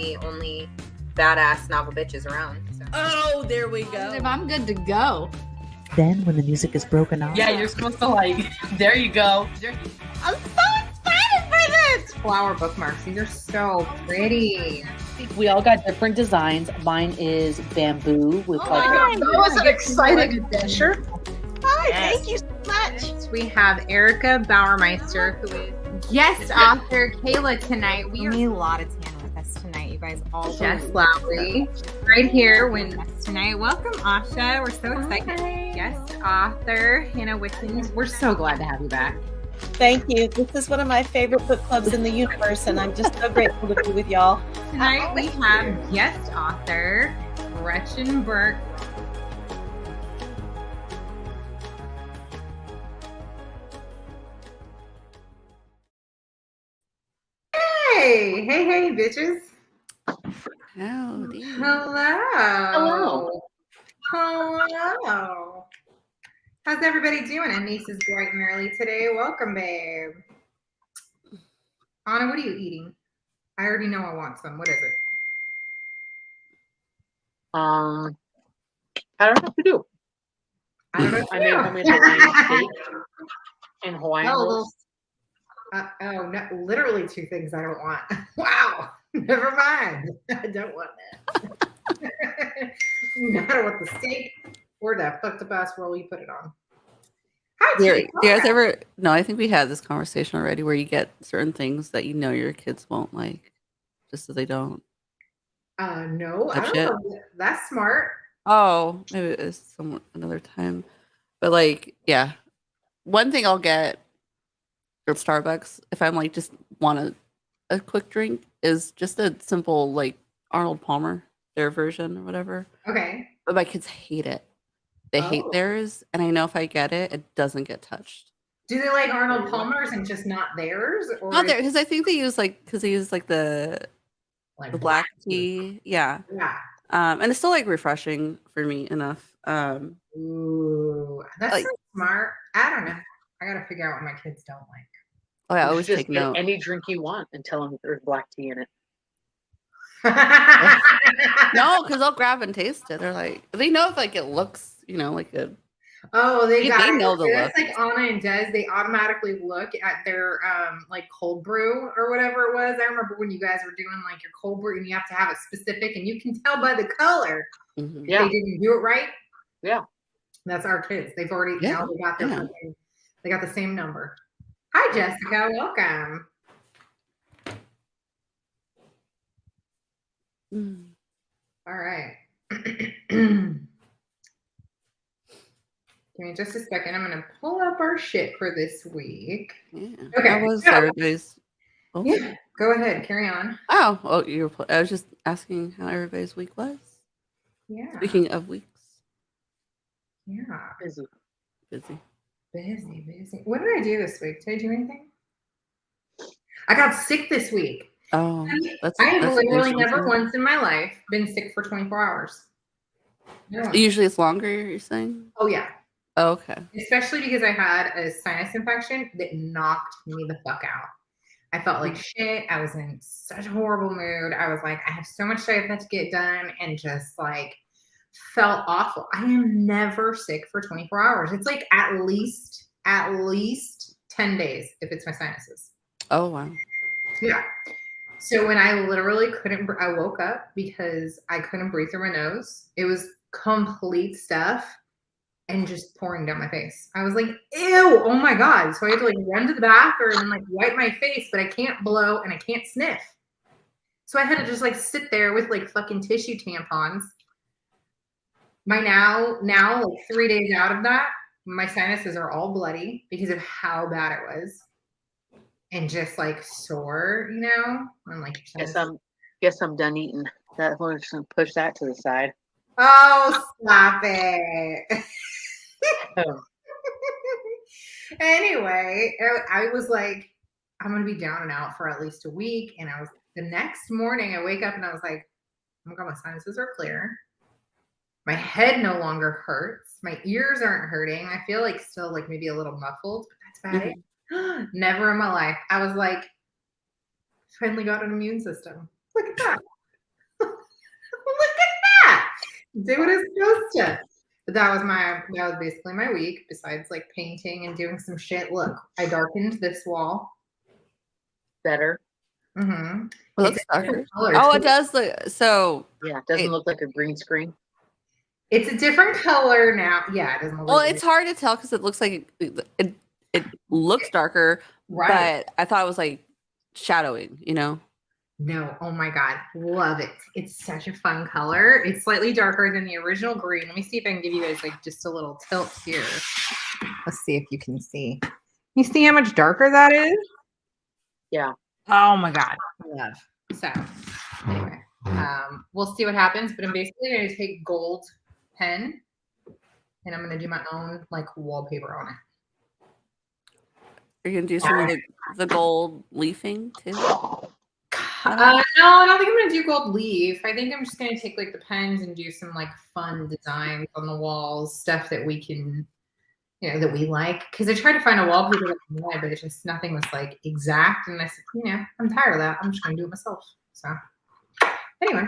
the only badass novel bitches around. So. Oh, there we go. I'm good to go. Then, when the music is broken off, Yeah, you're supposed to like. There you go. I'm so excited for this! Flower bookmarks. These are so pretty. We all got different designs. Mine is bamboo with that was an exciting adventure. Hi, thank you so much. We have Erica Bauermeister, who is guest author Kayla tonight. We are a lot of tan with us tonight, you guys. All Jess Lowry, right here with us tonight. Welcome, Asha. We're so excited. Guest author Hannah Wickens. We're so glad to have you back. Thank you. This is one of my favorite book clubs in the universe, and I'm just so grateful to be with y'all. Tonight we have guest author Gretchen Burke. Hey, bitches. Howdy. Hello. How's everybody doing? And Niece's bright and early today. Welcome, babe. Anna, what are you eating? I already know I want some. What is it? I don't know what to do. I don't know. I made homemade Hawaiian steak and Hawaiian rolls. No, literally two things I don't want. Wow. Never mind. I don't want that. I don't want the steak or the fucked up ass roll you put it on. Hi, Do you guys ever? No, I think we had this conversation already where you get certain things that you know your kids won't like, just so they don't. No, I touch don't know. That's smart. Oh, maybe it is another time. But like, yeah. One thing I'll get at Starbucks if I'm like just want a quick drink is just a simple like Arnold Palmer, their version or whatever. Okay. But my kids hate it. They hate theirs, and I know if I get it, it doesn't get touched. Do they like Arnold Palmer's and just not theirs? Or Not there, because I think they use the black tea. Yeah. Yeah. And it's still like refreshing for me enough. Ooh, that's like, so smart. I don't know. I gotta figure out what my kids don't like. Oh, I always Just take get note. any drink you want and tell them there's black tea in it. No, because they'll grab and taste it. They're like, they know if like it looks, like a. Oh, they know the that's look. like Anna and Des. They automatically look at their like cold brew or whatever it was. I remember when you guys were doing like your cold brew and you have to have it specific, and you can tell by the color. Mm-hmm. Yeah. They didn't do it right. Yeah. That's our kids. They've already now they got their fucking, they got the same number. Hi, Jessica. Welcome. All right. Give me just a second. I'm going to pull up our shit for this week. Yeah. Okay. How was everybody's? Oh. Yeah. Go ahead. Carry on. Oh, I was just asking how everybody's week was. Yeah. Speaking of weeks. Yeah. Busy. Busy. What did I do this week? Did I do anything? I got sick this week. Oh, I have literally never once in my life been sick for 24 hours. Usually it's longer, you're saying? Oh, yeah. Oh, okay. Especially because I had a sinus infection that knocked me the fuck out. I felt like shit. I was in such a horrible mood. I was like, I have so much stuff to get done, and just like felt awful. I am never sick for 24 hours. It's like at least 10 days if it's my sinuses. Oh, wow. Yeah. So when I literally I woke up because I couldn't breathe through my nose. It was complete stuff and just pouring down my face. I was like, ew, oh my God. So I had to like run to the bathroom and like wipe my face, but I can't blow and I can't sniff. So I had to just like sit there with like fucking tissue tampons. Now like 3 days out of that, my sinuses are all bloody because of how bad it was. And just like sore, I'm like, guess I'm done eating. That one's just gonna push that to the side. Oh, stop it. Anyway, I was like, I'm gonna be down and out for at least a week. And the next morning I wake up and I was like, oh my God, my sinuses are clear. My head no longer hurts. My ears aren't hurting. I feel like still like maybe a little muffled, but that's about it. Never in my life. I was like, finally got an immune system. Look at that. that. Do what it's supposed to. But that was basically my week, besides like painting and doing some shit. Look, I darkened this wall. Better. Mm-hmm. It looks darker. Oh, it does look so. Yeah, it doesn't look like a green screen. It's a different color now. Yeah, it doesn't look Well, like it's hard to tell because it looks like it looks darker, right. but I thought it was like shadowing, you know? No, oh my God, love it. It's such a fun color. It's slightly darker than the original green. Let me see if I can give you guys like just a little tilt here. Let's see if you can see. You see how much darker that is? Yeah. Oh my God, love. So anyway, we'll see what happens, but I'm basically going to take gold pen and I'm going to do my own like wallpaper on it. Are you gonna do some of the gold leafing too? No, I don't think I'm gonna do gold leaf. I think I'm just gonna take like the pens and do some like fun designs on the walls, stuff that we can, that we like. Because I tried to find a wallpaper that I wanted, but it's just nothing was like exact. And I said, I'm tired of that. I'm just gonna do it myself. So anyway,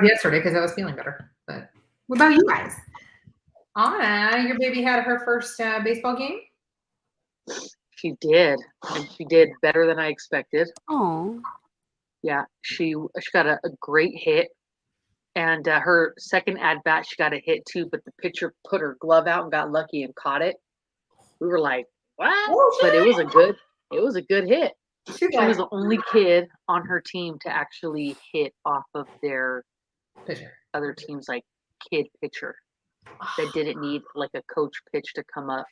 yesterday because I was feeling better. But what about you guys? Anna, your baby had her first baseball game. She did, and she did better than I expected. Oh, yeah, she got a great hit, and her second at bat she got a hit too. But the pitcher put her glove out and got lucky and caught it. We were like, "What?" Oh, but it was a good hit. She like, was the only kid on her team to actually hit off of their other team's like kid pitcher that didn't need like a coach pitch to come up.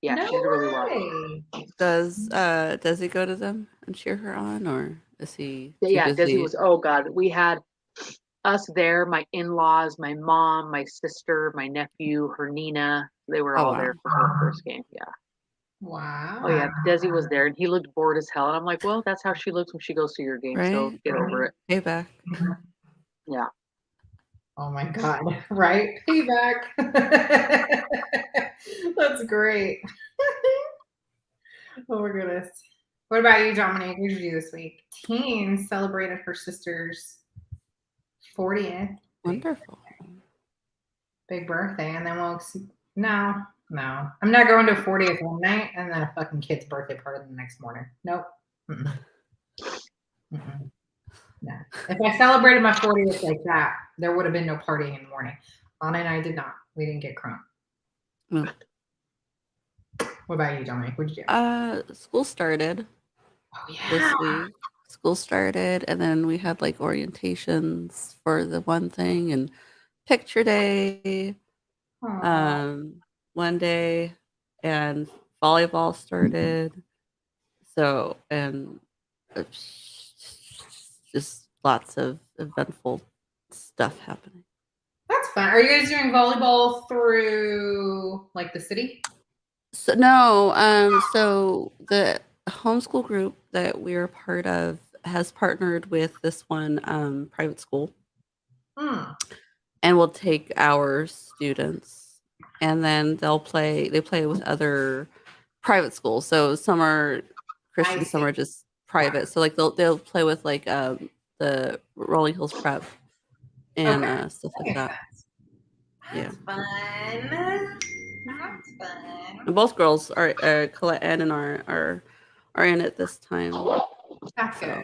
Yeah, no she did really well. Does he go to them and cheer her on, or is he? Yeah, Desi was. Oh God, we had us there. My in-laws, my mom, my sister, my nephew, her Nina. They were all there for her first game. Yeah. Wow. Oh yeah, Desi was there, and he looked bored as hell. And I'm like, well, that's how she looks when she goes to your game. Right? So get over it. Payback. Yeah. Oh my God. Right? Payback. That's great. Oh my goodness. What about you, Dominique? What did you do this week? Teen celebrated her sister's 40th. Wonderful. Big birthday. And then no. I'm not going to a 40th one night and then a fucking kid's birthday party the next morning. Nope. Mm-mm. Mm-mm. No. If I celebrated my 40th like that, there would have been no partying in the morning. Anna and I did not. We didn't get crunk. Mm. What about you, Dominic? What did you do? School started. Oh yeah. This week. School started, and then we had like orientations for the one thing and picture day. One day, and volleyball started. So, and just lots of eventful stuff happening. That's fun. Are you guys doing volleyball through like the city? So no, so the homeschool group that we're part of has partnered with this one private school, and will take our students, and then they play with other private schools. So some are Christian, some are just private. So like they'll play with like the Rolling Hills Prep and stuff like that. That's fun. That's fun. And both girls are Colette and Anna are in it this time. That's good.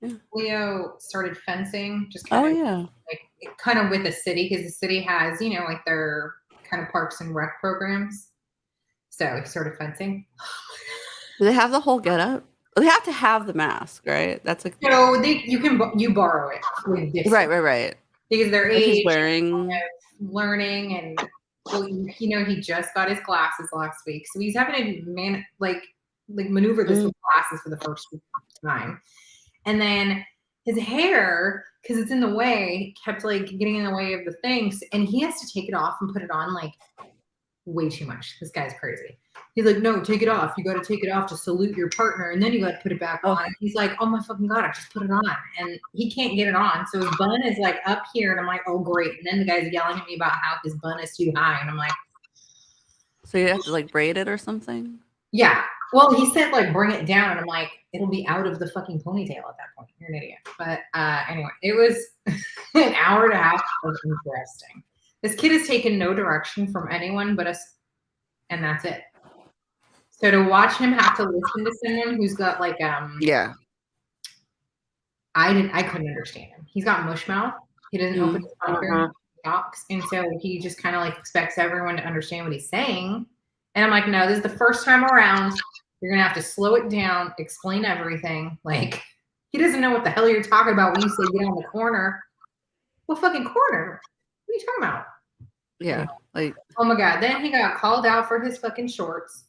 Yeah. Leo started fencing, just kind of with the city, because the city has like their kind of parks and rec programs. So he started fencing. Do they have the whole getup? They have to have the mask, right? That's like you borrow it. Right. Because their age, he's wearing learning, and he just got his glasses last week, so he's having to maneuver this with glasses for the first time. And then his hair, because it's in the way, kept like getting in the way of the things, and he has to take it off and put it on like way too much. This guy's crazy. He's like, no, take it off. You got to take it off to salute your partner, and then you got to put it back on. He's like, oh my fucking God, I just put it on. And he can't get it on. So his bun is like up here, and I'm like, oh, great. And then the guy's yelling at me about how his bun is too high. And I'm like, so you have to like braid it or something? Yeah. Well, he said like bring it down, and I'm like, it'll be out of the fucking ponytail at that point. You're an idiot. But anyway, it was an hour and a half of interesting. This kid has taken no direction from anyone but us, and that's it. So to watch him have to listen to someone who's got like Yeah. I couldn't understand him. He's got mush mouth. He doesn't open his mouth when he talks, and so he just kind of like expects everyone to understand what he's saying. And I'm like, no, this is the first time around. You're gonna have to slow it down, explain everything. Like, he doesn't know what the hell you're talking about when you say get on the corner. What fucking corner? What are you talking about? Yeah. Like, oh my god. Then he got called out for his fucking shorts.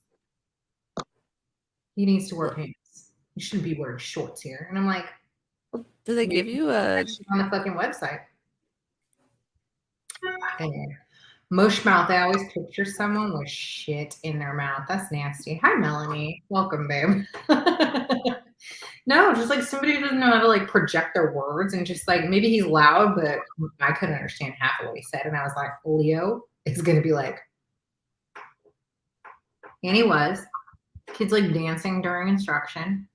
He needs to wear pants. You shouldn't be wearing shorts here. And I'm like, do they give you a on the fucking website? And mush mouth. I always picture someone with shit in their mouth. That's nasty. Hi, Melanie. Welcome, babe. No, just like somebody who doesn't know how to like project their words, and just like maybe he's loud, but I couldn't understand half of what he said. And I was like, Leo is gonna be like, and he was. Kids like dancing during instruction.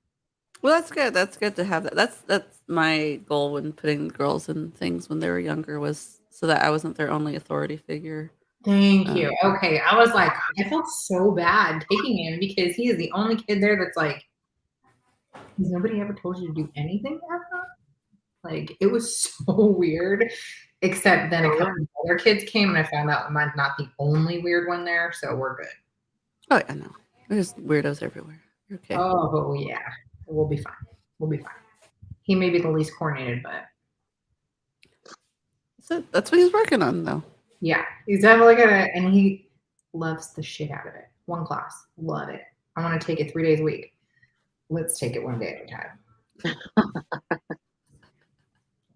Well, that's good. That's good to have that. That's my goal when putting girls in things when they were younger, was so that I wasn't their only authority figure. Thank you. Okay. I was like, I felt so bad taking him because he is the only kid there that's like, has nobody ever told you to do anything ever? Like, it was so weird. Except then a couple of other kids came, and I found out I'm not the only weird one there, so we're good. Oh, yeah, no. There's weirdos everywhere. You're okay. Oh, yeah. We'll be fine. We'll be fine. He may be the least coordinated, but so that's what he's working on, though. yeah, he's definitely gonna, and he loves the shit out of it. One class, love it. I want to take it 3 days a week. Let's take it one day at a time.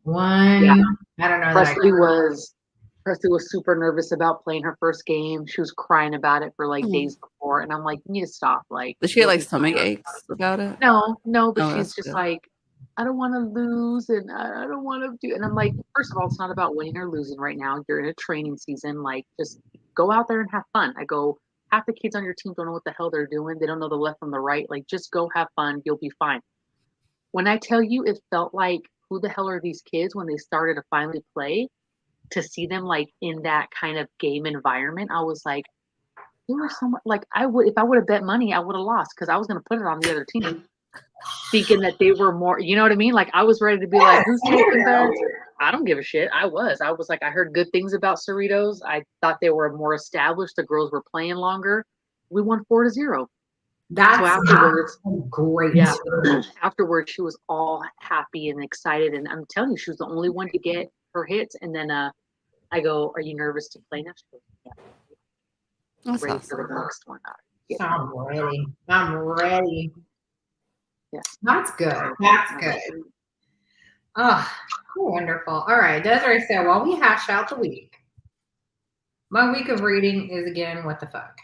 One, yeah. I don't know. Presley was super nervous about playing her first game. She was crying about it for like days before, and I'm like, you need to stop. Like, does she get like stomach aches about it? No, but she's just good. Like, I don't want to lose, and I don't want to do. And I'm like, first of all, it's not about winning or losing right now. You're in a training season. Like, just go out there and have fun. I go, half the kids on your team don't know what the hell they're doing. They don't know the left from the right. Like, just go have fun. You'll be fine. When I tell you, it felt like, who the hell are these kids when they started to finally play? To see them like in that kind of game environment, I was like, they were so much like, if I would have bet money, I would have lost because I was going to put it on the other team, thinking that they were more, you know what I mean? Like, I was ready to be like, who's taking bets? I don't give a shit. I was like, I heard good things about Cerritos. I thought they were more established. The girls were playing longer. We won 4-0. That's so afterwards, great. Yeah. Afterwards, she was all happy and excited, and I'm telling you, she was the only one to get her hits. And then I go, are you nervous to play next week? Yeah. That's ready awesome. for the next one. Yeah. I'm ready. Yeah. That's good. That's good. Oh, wonderful. All right. Desiree said, while we hash out the week, my week of reading is again, what the fuck?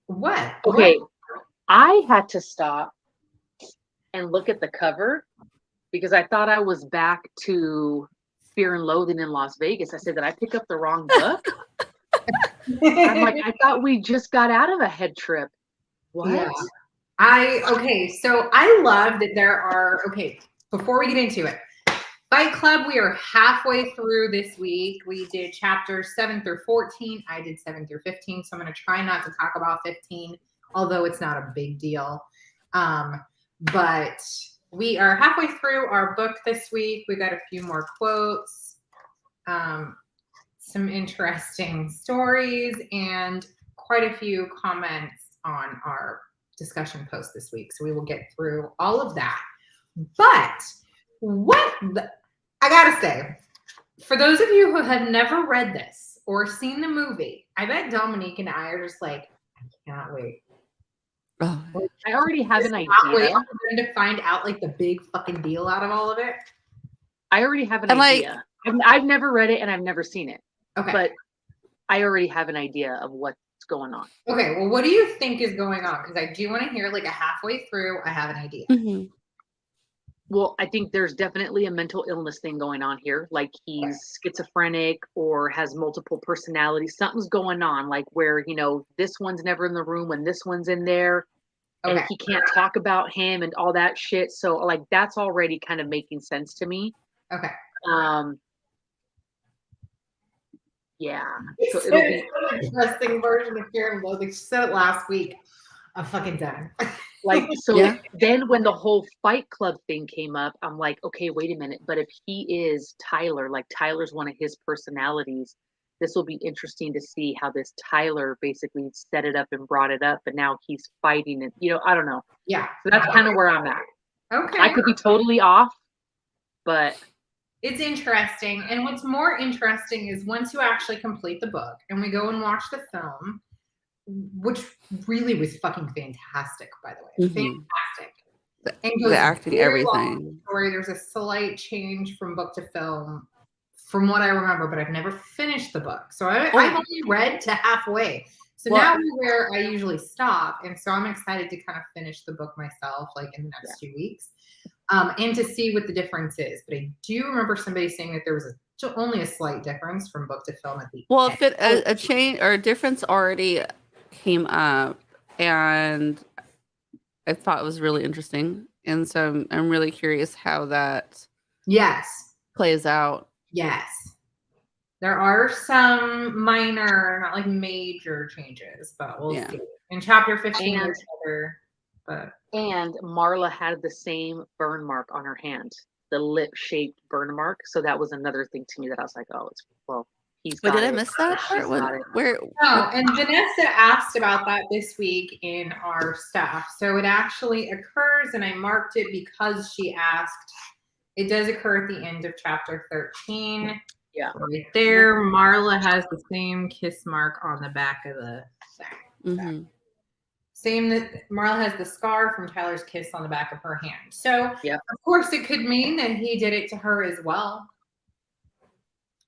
What? Okay. What? I had to stop and look at the cover because I thought I was back to Fear and Loathing in Las Vegas. I said, did I pick up the wrong book? I'm like, I thought we just got out of a head trip. What? Yeah. So I love that there are, before we get into it, Fight Club, we are halfway through this week. We did chapters 7 through 14. I did 7 through 15, so I'm going to try not to talk about 15, although it's not a big deal. But we are halfway through our book this week. We got a few more quotes, some interesting stories, and quite a few comments on our discussion post this week. So we will get through all of that. But I gotta say, for those of you who have never read this or seen the movie, I bet Dominique and I are just like, I cannot wait. Oh, I already have an idea. To find out like the big fucking deal out of all of it. I already have an idea. I've never read it and I've never seen it. Okay. But I already have an idea of what's going on. Okay. Well, what do you think is going on? Because I do want to hear like a halfway through, I have an idea. Mm-hmm. Well, I think there's definitely a mental illness thing going on here. Like he's schizophrenic or has multiple personalities. Something's going on, like where, this one's never in the room when this one's in there. Okay. and he can't talk about him and all that shit. So like that's already kind of making sense to me. Okay. Yeah. So it'll be interesting version of Fear and Loathing. She said it last week. I'm fucking done. like so. Yeah. Then when the whole Fight Club thing came up, I'm like, okay, wait a minute. But if he is Tyler, like Tyler's one of his personalities, this will be interesting to see how this Tyler basically set it up and brought it up, but now he's fighting it. You know, I don't know. Yeah. So that's kind of where I'm at. Okay. I could be totally off, but it's interesting. And what's more interesting is once you actually complete the book and we go and watch the film, which really was fucking fantastic, by the way. Fantastic. And The acting, very long everything. story. There's a slight change from book to film from what I remember, but I've never finished the book. So I've only read to halfway. So now we're where I usually stop. And so I'm excited to kind of finish the book myself, like in the next 2 weeks. And to see what the difference is. But I do remember somebody saying that there was only a slight difference from book to film at the end. If a change or a difference already came up, and I thought it was really interesting. And so I'm really curious how that plays out. Yes. There are some minor, not like major changes, but we'll see. In chapter 15, there's other, but. And Marla had the same burn mark on her hand, the lip-shaped burn mark. So that was another thing to me that I was like, oh, he's got it. Did I miss that part? And Vanessa asked about that this week in our stuff. So it actually occurs, and I marked it because she asked. It does occur at the end of chapter 13. Yeah. Right there. Marla has the same kiss mark on the back of the thing. Same that Marla has the scar from Tyler's kiss on the back of her hand. So, of course, it could mean that he did it to her as well.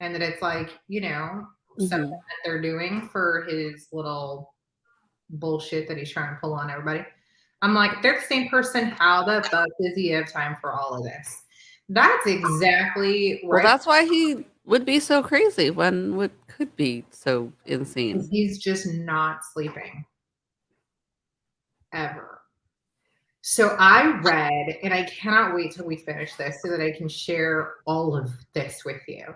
And that it's like, something that they're doing for his little bullshit that he's trying to pull on everybody. I'm like, if they're the same person, how the fuck does he have time for all of this? That's exactly right. Well, that's why he would be so crazy when what could be so insane. He's just not sleeping. Ever. So I read, and I cannot wait till we finish this so that I can share all of this with you.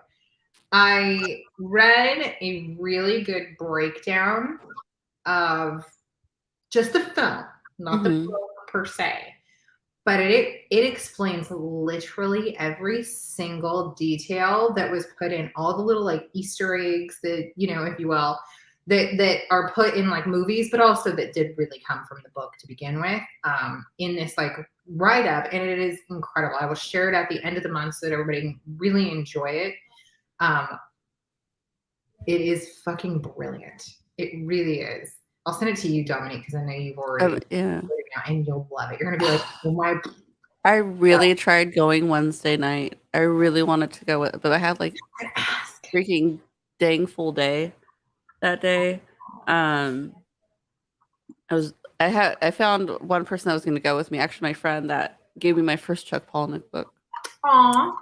I read a really good breakdown of just the film, not the book per se, but it explains literally every single detail that was put in, all the little like Easter eggs that, if you will, that are put in like movies, but also that did really come from the book to begin with, in this like write-up. And it is incredible. I will share it at the end of the month so that everybody can really enjoy it. It is fucking brilliant. It really is. I'll send it to you, Dominique, because I know you've already and you'll love it. You're gonna be like, oh my. I really tried going Wednesday night. I really wanted to go, but I had like freaking dang full day that day. I found one person that was going to go with me. Actually, my friend that gave me my first Chuck Palahniuk book. Aww.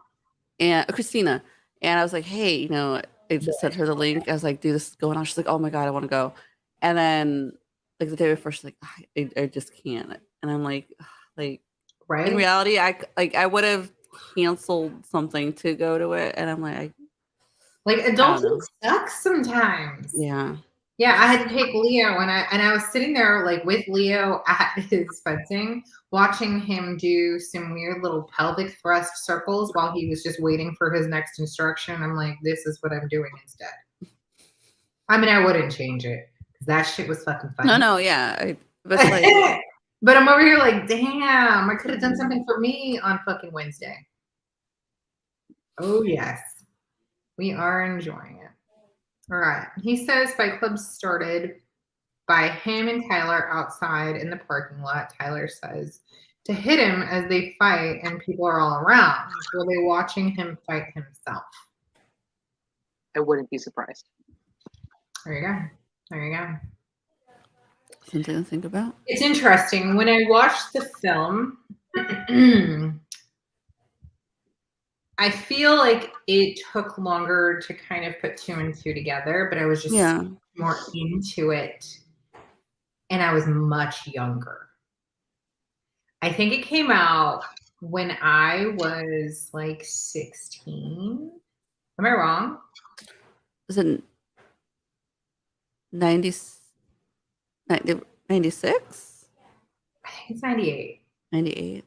And Christina. And I was like, hey, I just sent her the link. I was like, dude, this is going on. She's like, oh my God, I want to go. And then like the day before, she's like, I just can't. And I'm like, right. In reality, I would have canceled something to go to it. And I'm like, adulting sucks sometimes. Yeah. Yeah, I had to take Leo, and I was sitting there like with Leo at his fencing, watching him do some weird little pelvic thrust circles while he was just waiting for his next instruction. I'm like, this is what I'm doing instead. I mean, I wouldn't change it because that shit was fucking funny. No, yeah. But but I'm over here like, damn, I could have done something for me on fucking Wednesday. Oh yes, we are enjoying it. All right. He says Fight Club started by him and Tyler outside in the parking lot. Tyler says to hit him as they fight and people are all around. Were they watching him fight himself? I wouldn't be surprised. There you go. Something to think about. It's interesting. When I watched the film, I feel like it took longer to kind of put 2 and 2 together, but I was just more into it, and I was much younger. I think it came out when I was like 16. Am I wrong? Was it 90, 96? I think it's 98. 98.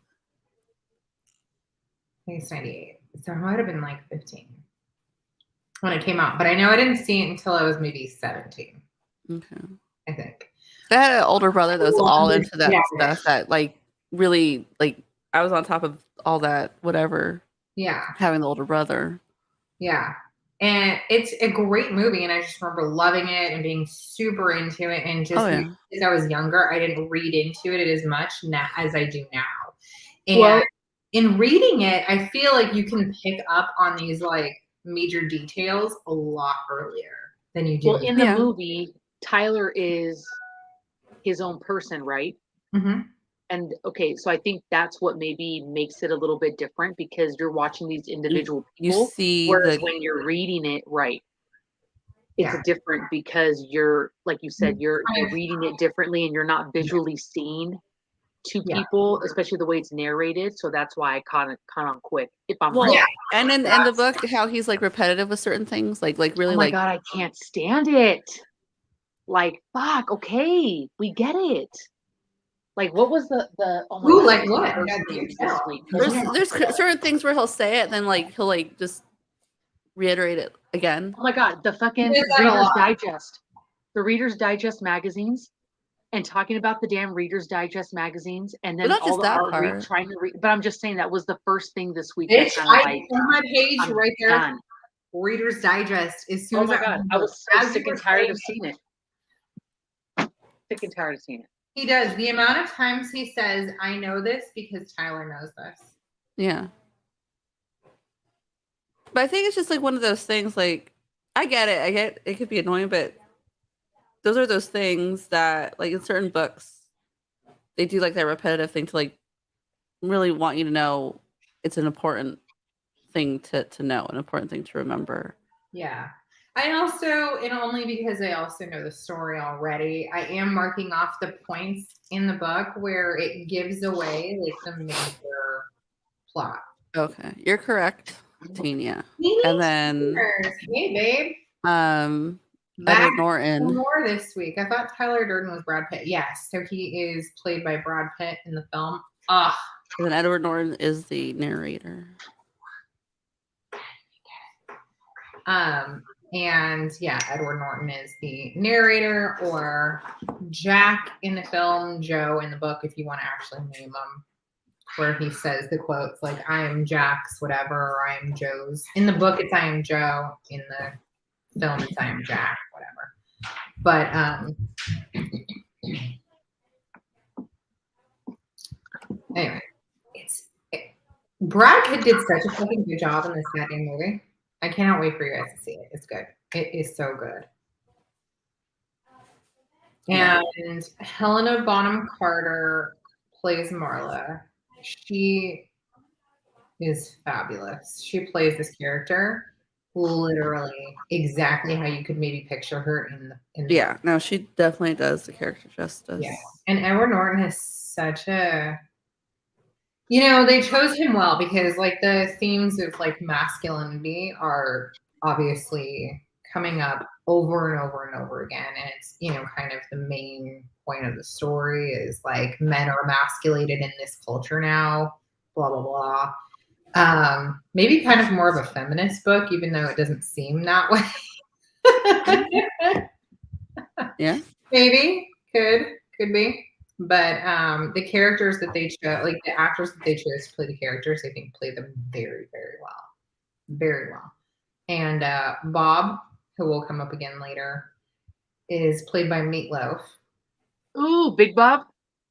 I think it's 98. So I might have been like 15 when it came out. But I know I didn't see it until I was maybe 17. Okay. I think. I had an older brother that was all into that Yeah. stuff that like really like I was on top of all that, whatever. Yeah. Having the older brother. Yeah. And it's a great movie, and I just remember loving it and being super into it. And just as I was younger, I didn't read into it as much now as I do now. And in reading it, I feel like you can pick up on these like major details a lot earlier than you do. Well, in the movie, Tyler is his own person, right? Mm-hmm. And okay, so I think that's what maybe makes it a little bit different, because you're watching these individual people. You see, whereas when you're reading it, right, it's different because you're, like you said, you're reading it differently, and you're not visually seeing two people, especially the way it's narrated. So that's why I caught on quick. If I'm right. And in the book, how he's like repetitive with certain things, like really, oh my God, I can't stand it. Like, fuck, okay, we get it. Like, what was the oh my God, like what? There's certain things where he'll say it, then like he'll like just reiterate it again. Oh my God, the fucking Reader's Digest. The Reader's Digest magazines, and talking about the damn Reader's Digest magazines, and then all the art trying to read. But I'm just saying that was the first thing this week. It's on my page right there. Done. Reader's Digest. As soon as my God, I was so sick and tired of seeing it. Sick and tired of seeing it. He does. The amount of times he says, I know this because Tyler knows this. Yeah. But I think it's just like one of those things, like, I get it. It could be annoying, but those are those things that, like, in certain books, they do like that repetitive thing to, like, really want you to know it's an important thing to know, an important thing to remember. Yeah. I also, and only because I also know the story already, I am marking off the points in the book where it gives away like the major plot. Okay, you're correct, Tina. And then, hey, babe. Edward Norton. More this week. I thought Tyler Durden was Brad Pitt. Yes, so he is played by Brad Pitt in the film. And then Edward Norton is the narrator. And yeah, Edward Norton is the narrator, or Jack in the film, Joe in the book, if you want to actually name him, where he says the quotes like, I am Jack's whatever, or I am Joe's. In the book, it's I am Joe. In the film, it's I am Jack, whatever. But anyway, Brad Pitt did such a fucking good job in this goddamn movie. I cannot wait for you guys to see it. It's good. It is so good. And Helena Bonham Carter plays Marla. She is fabulous. She plays this character literally exactly how you could maybe picture her in the no, she definitely does the character justice. Yeah. And Edward Norton is such a, you know, they chose him well because like the themes of like masculinity are obviously coming up over and over and over again. And it's, you know, kind of the main point of the story is like men are emasculated in this culture now, blah, blah, blah. Maybe kind of more of a feminist book, even though it doesn't seem that way. Yeah. Maybe. Could be. But the characters that they chose, like the actors that they chose to play the characters, I think played them very, very well. Very well. And Bob, who will come up again later, is played by Meatloaf. Ooh, Big Bob?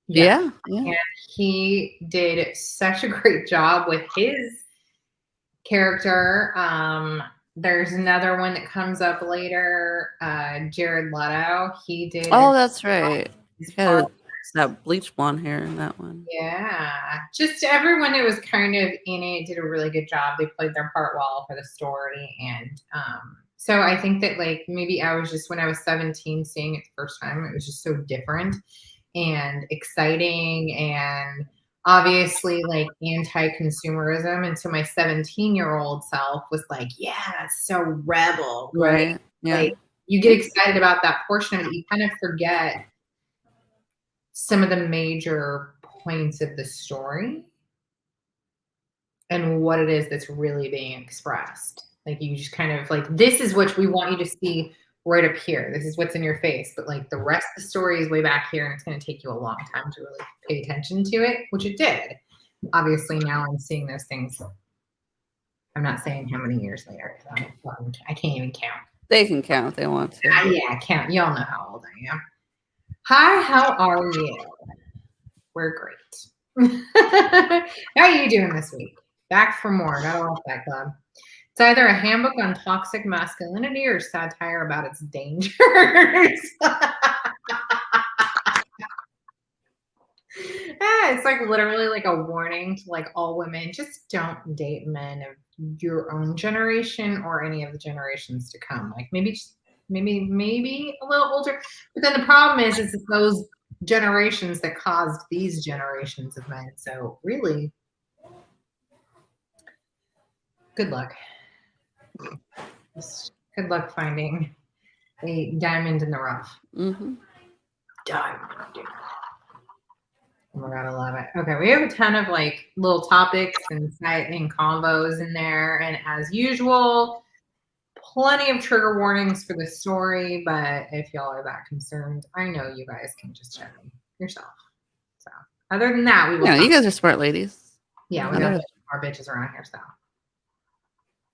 Yeah. And he did such a great job with his character. There's another one that comes up later, Jared Leto. He did. Oh, that's right. Yeah, that bleach blonde hair in that one. Yeah. Just everyone that was kind of in it did a really good job. They played their part well for the story. And so I think that like maybe I was just, when I was 17 seeing it the first time, it was just so different and exciting. And obviously like anti-consumerism. And so my 17-year-old self was like, yeah, that's so rebel. Right. Yeah. Like you get excited about that portion of it. You kind of forget some of the major points of the story and what it is that's really being expressed. Like you just kind of like, this is what we want you to see right up here. This is what's in your face. But like the rest of the story is way back here, and it's going to take you a long time to really pay attention to it, which it did. Obviously now I'm seeing those things. I'm not saying how many years later. I can't even count. They can count if they want to. Yeah, count. Y'all know how old I am. Hi, how are you? We're great. How are you doing this week? Back for more. Got a that club. It's either a handbook on toxic masculinity or satire about its dangers. It's like literally like a warning to like all women, just don't date men of your own generation or any of the generations to come. Like maybe a little older. But then the problem is it's those generations that caused these generations of men. So really, good luck. Good luck finding a diamond in the rough. Mm-hmm. Diamond. Oh my God, I love it. Okay, we have a ton of like little topics and combos in there. And as usual, plenty of trigger warnings for the story. But if y'all are that concerned, I know you guys can just check them yourself. So other than that, we will. Yeah, you guys are smart ladies. Yeah, we got our bitches around here. So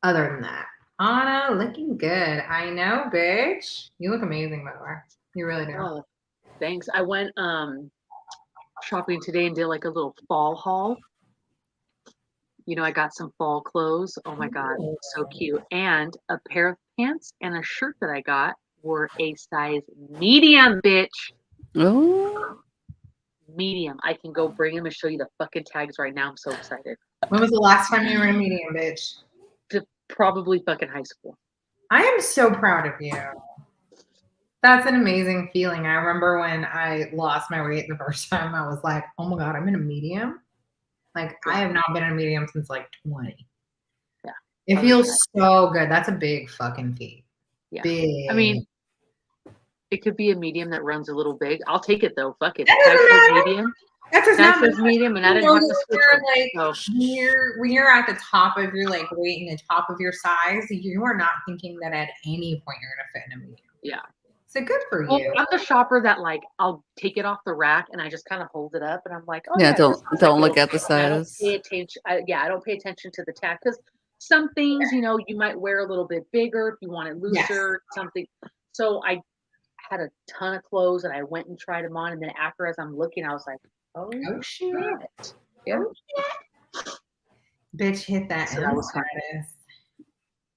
other than that, Anna, looking good. I know, bitch. You look amazing, by the way. You really do. Oh, thanks. I went shopping today and did like a little fall haul. You know, I got some fall clothes. Oh my God, so cute. And a pair of pants and a shirt that I got were a size medium, bitch. Oh. Medium. I can go bring them and show you the fucking tags right now. I'm so excited. When was the last time you were in a medium, bitch? Probably fucking high school. I am so proud of you. That's an amazing feeling. I remember when I lost my weight the first time, I was like, oh my God, I'm in a medium. Like, I have not been in a medium since like 20. Yeah. It feels so good. That's a big fucking feat. Yeah. Big. I mean, it could be a medium that runs a little big. I'll take it though. Fuck it. Medium. That does not says medium, and I didn't have to switch when you're at the top of your like weight and the top of your size, you are not thinking that at any point you're gonna fit in a medium. Yeah. So good for you. I'm the shopper that like I'll take it off the rack and I just kind of hold it up and I'm like, oh yeah, don't look at the size. I don't pay attention. I don't pay attention to the tag because some things, you know, you might wear a little bit bigger if you want it looser, something. So I had a ton of clothes and I went and tried them on, and then after, as I'm looking, I was like, oh shit. Yeah. Oh, shit. Bitch hit that So M that status.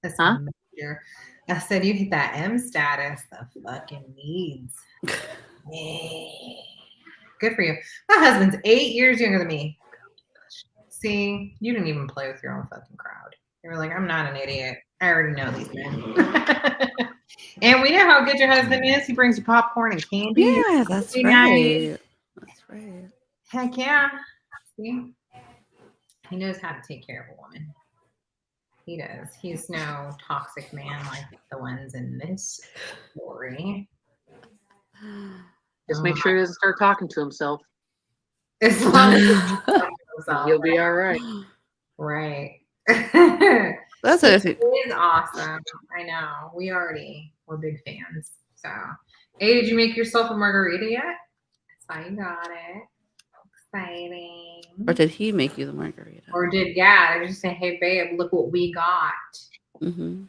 That's huh? major. I said you hit that M status. The fucking needs. Yay. Good for you. My husband's 8 years younger than me. See, you didn't even play with your own fucking crowd. You were like, I'm not an idiot. I already know these men. And we know how good your husband is. He brings you popcorn and candy. Yeah, that's right. That's right. Heck yeah. See? He knows how to take care of a woman. He does. He's no toxic man like the ones in this story. Just make sure he doesn't start talking to himself. As long as he's talking to himself, He'll be all right. Right. That's it. it. It is awesome. I know. We're big fans. So, hey, did you make yourself a margarita yet? I got it. Exciting. Or did he make you the margarita? Or did I just say, hey, babe, look what we got. Mm-hmm.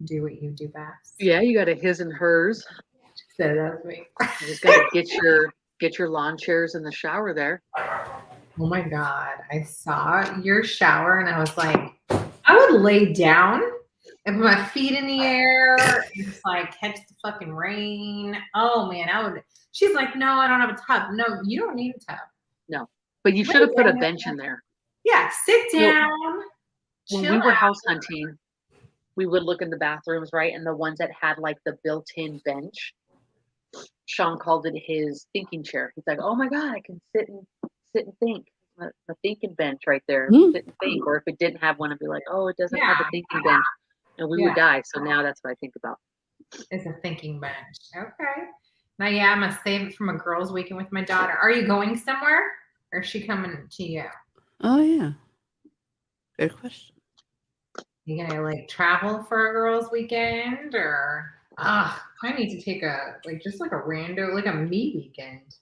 Do what you do best. Yeah, you got a his and hers. So that's me. You just gotta get your lawn chairs in the shower there. Oh my God. I saw your shower and I was like, I would lay down and put my feet in the air and just like catch the fucking rain. Oh man, I would. She's like, no, I don't have a tub. No, you don't need a tub. No, but you should have put a bench in there. Yeah, sit down. When we were house hunting, we would look in the bathrooms, right? And the ones that had like the built-in bench, Sean called it his thinking chair. He's like, oh my God, I can sit and think. a thinking bench right there. Mm. Didn't think, or if it didn't have one, I'd be like, oh, it doesn't have a Yeah. thinking bench, and we would die. So now that's what I think about. It's a thinking bench. Okay. Now, yeah, I'm gonna save it from a girls' weekend with my daughter. Are you going somewhere, or is she coming to you? Oh yeah. Good question. You gonna like travel for a girls' weekend, or I need to take a just like a rando, like a me weekend.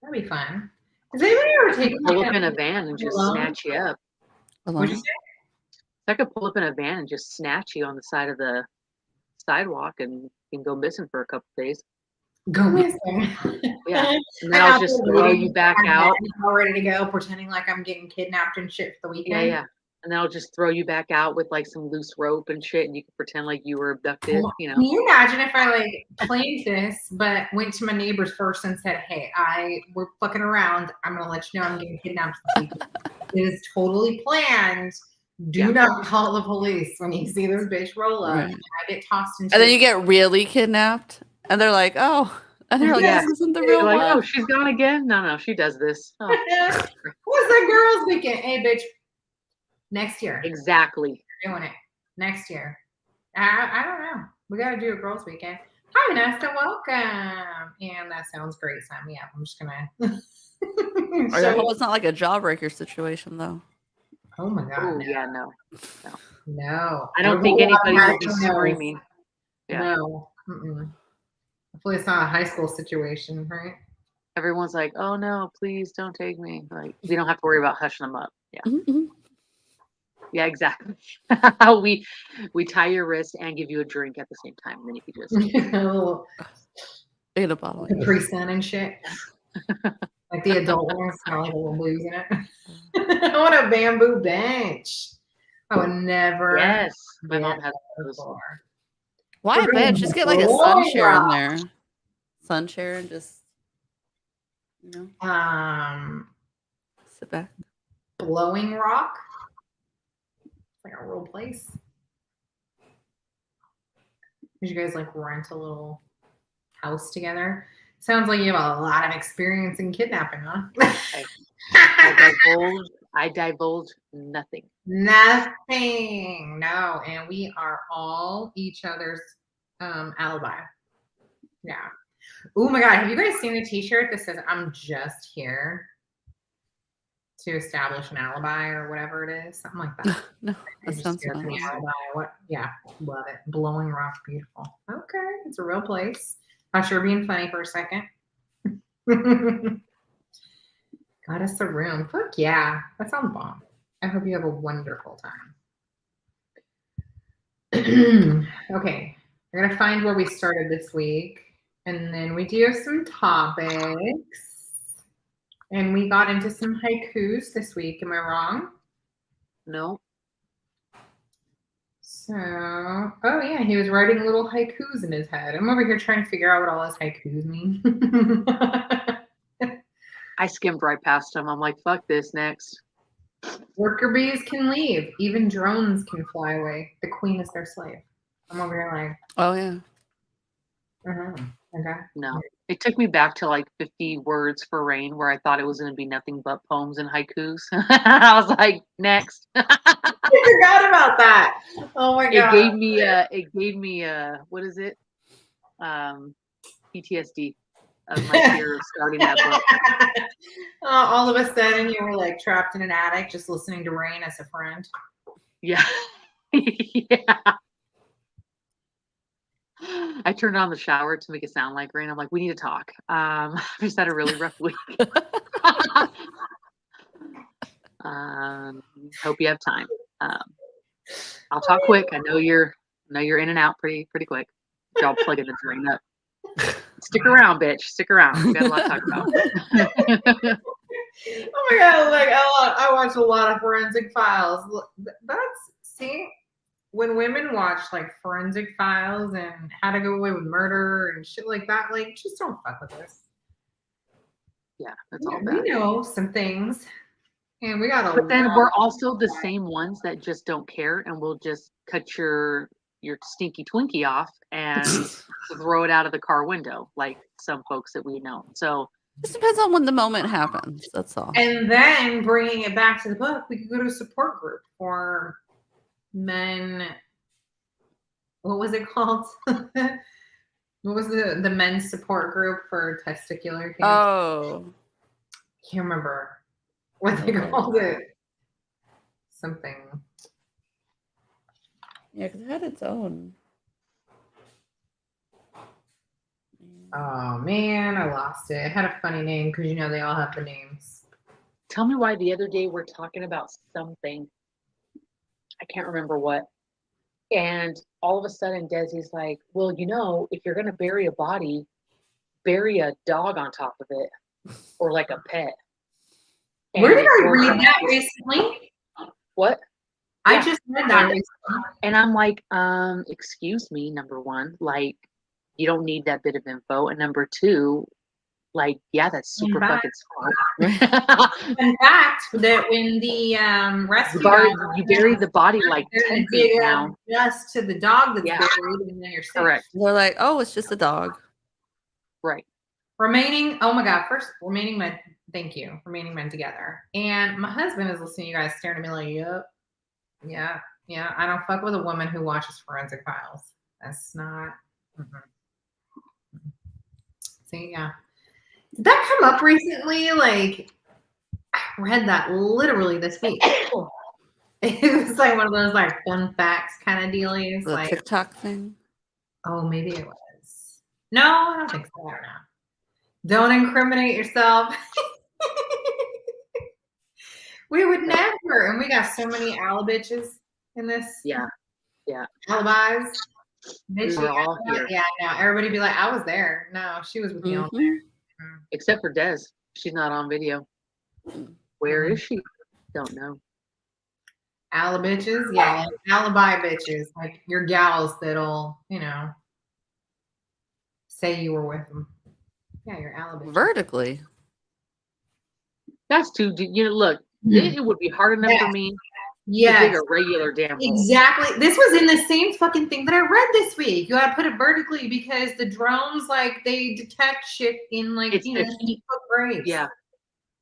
That'd be fun. Has anybody ever taken Pull up in a van and just alone? snatch you up. What'd you Alone. say? I could pull up in a van and just snatch you on the side of the sidewalk and you can go missing for a couple days. Go missing. Yeah. And then I'll just throw you back out. All ready to go, pretending like I'm getting kidnapped and shit for the weekend. Yeah. And then I'll just throw you back out with like some loose rope and shit, and you can pretend like you were abducted, you know. Can you imagine if I like planned this, but went to my neighbors first and said, "Hey, we're fucking around. I'm gonna let you know I'm getting kidnapped this weekend." It is totally planned. Do not call the police when you see this bitch roll up. Right. And I get tossed into. And then you get really kidnapped, and they're like, "Oh," and they're like, "This isn't the real one." Like, oh, she's gone again. No, she does this. Oh. What's that girls' weekend? Hey, bitch. Next year. Exactly. We're doing it next year. I don't know. We got to do a girls' weekend. Hi, Vanessa. Welcome. And that sounds great. Sign me up. I'm just going to. I hope it's not like a jawbreaker situation, though. Oh, my God. Oh, no. Yeah, no. I don't I think anybody would be screaming. Yeah. No. Hopefully it's not a high school situation, right? Everyone's like, oh, no, please don't take me. Like, we don't have to worry about hushing them up. Yeah. Mm-hmm. Yeah, exactly. we tie your wrist and give you a drink at the same time, and then you can just in a bottle, Capri Sun and shit. Like the adult ones, kind of like a little blues in it. I want a bamboo bench. I would never. Yes, my mom has those. Before. Why a bench? Just get like a sun chair in there. Sun chair and just, sit back. Blowing Rock. Like a real place. Did you guys like rent a little house together? Sounds like you have a lot of experience in kidnapping, huh? I divulge nothing. Nothing. No, and we are all each other's alibi. Yeah. Oh my God, have you guys seen the T-shirt that says "I'm just here to establish an alibi" or whatever it is, something like that? No, that sounds fun. What? Yeah, love it. Blowing Rock, beautiful. Okay, it's a real place. Thought you were being funny for a second. Got us a room. Fuck yeah, that sounds bomb. I hope you have a wonderful time. Okay, we're gonna find where we started this week, and then we do have some topics. And we got into some haikus this week. Am I wrong? No. So, oh yeah, he was writing little haikus in his head. I'm over here trying to figure out what all his haikus mean. I skimmed right past him. I'm like, fuck this, next. Worker bees can leave. Even drones can fly away. The queen is their slave. I'm over here like, oh yeah. Okay. No. It took me back to like 50 words for rain, where I thought it was going to be nothing but poems and haikus. I was like, next. I forgot about that. Oh my God. It gave me what is it? PTSD of my fear of starting that book. All of a sudden you were like trapped in an attic just listening to rain as a friend. Yeah. Yeah. I turned on the shower to make it sound like rain. I'm like, we need to talk. I just had a really rough week. Hope you have time. I'll talk quick. I know you're in and out pretty quick. Y'all plugging the drain up. Stick around, bitch. Stick around. We got a lot to talk about. Oh my God! Like I watch a lot of Forensic Files. When women watch like Forensic Files and How to Get Away with Murder and shit like that, like just don't fuck with us. Yeah, that's all bad. We know some things, and we got But then we're also the same ones that just don't care, and we'll just cut your stinky Twinkie off and throw it out of the car window, like some folks that we know. So Just depends on when the moment happens. That's all. And then bringing it back to the book, we could go to a support group for men. What was it called? What was the men's support group for testicular cancer? Oh, Can't remember what they called it. Something. yeah, because it had its own. Oh man, I lost it. It had a funny name because they all have the names. Tell me why the other day we're talking about something. I can't remember what. And all of a sudden, Desi's like, well, if you're going to bury a body, bury a dog on top of it or like a pet. Where did I And read that recently? What? I just read that recently. And I'm like, excuse me, number one, like, you don't need that bit of info. And number two, like, yeah, that's super fucking smart. In fact, that when the rescue you bury the body like 10 feet down. Just to the dog that's buried, and then you're safe. Correct. They're like, oh, it's just a dog. Right. Remaining, oh my God, first, remaining men, thank you, remaining men together. And my husband is listening to you guys staring at me like, yep, yeah, I don't fuck with a woman who watches Forensic Files. That's not, See, yeah. Did that come up recently? Like, I read that literally this week. It was like one of those like fun facts kind of dealies. The like TikTok thing. Oh, maybe it was. No, I don't think so. I don't know. Don't incriminate yourself. We would never. And we got so many bitches in this. Yeah. Alibis. We're all here. Yeah, no. Everybody be like, I was there. No, she was with me all there. Except for Des. She's not on video. Where is she? Don't know. Bitches, yeah. Alibi bitches. Like your gals that'll, say you were with them. Yeah, your alibi. Vertically. That's too, look, it would be hard enough for me to dig a regular damn hole. Exactly. This was in the same fucking thing that I read this week. You gotta put it vertically because the drones, like, they detect shit in, like, It's 6 foot graves. Yeah.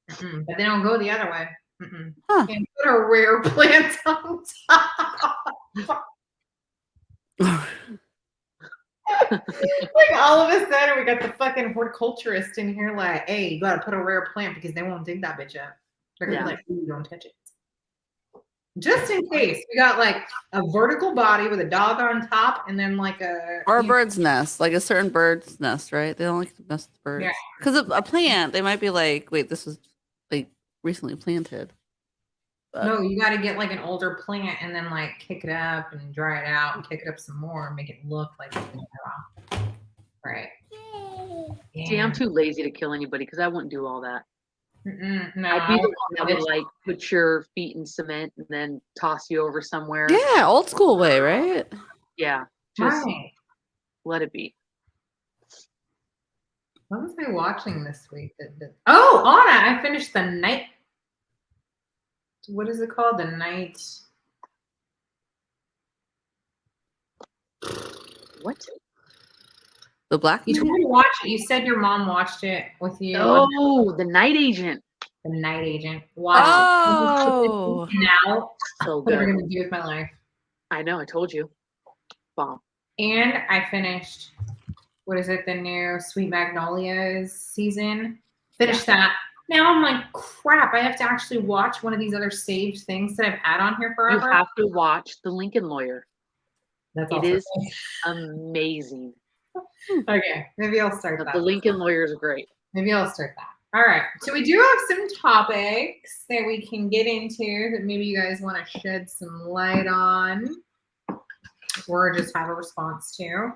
But they don't go the other way. Huh. And put a rare plant on top. Like, all of a sudden, we got the fucking horticulturist in here like, hey, you gotta put a rare plant because they won't dig that bitch up. They're gonna be like, ooh, don't touch it. Just in case. We got like a vertical body with a dog on top and then like or a bird's nest, like a certain bird's nest, right? They don't like to mess with birds. Because a plant, they might be like, wait, this was like recently planted. But no, you got to get like an older plant and then like kick it up and dry it out and kick it up some more and make it look like it's been cut off. Right. See, I'm too lazy to kill anybody because I wouldn't do all that. No, I'd be the one that would like put your feet in cement and then toss you over somewhere. yeah, old school way, right? Yeah. Just right. let it be. What was I watching this week? Oh, Anna, I finished the night. What is it called? The night. What? The Black You told me to watch it. You said your mom watched it with you. Oh, The Night Agent. The Night Agent. Watch it. Now, So what am I good. going to do with my life? I know, I told you. Bomb. And I finished, what is it, the new Sweet Magnolias season. Finished that. Now I'm like, crap, I have to actually watch one of these other saved things that I've had on here forever. You have to watch The Lincoln Lawyer. That's it is amazing. Okay, maybe I'll start that. The Lincoln Lawyer is great. Maybe I'll start that. All right, so we do have some topics that we can get into that maybe you guys want to shed some light on or just have a response to.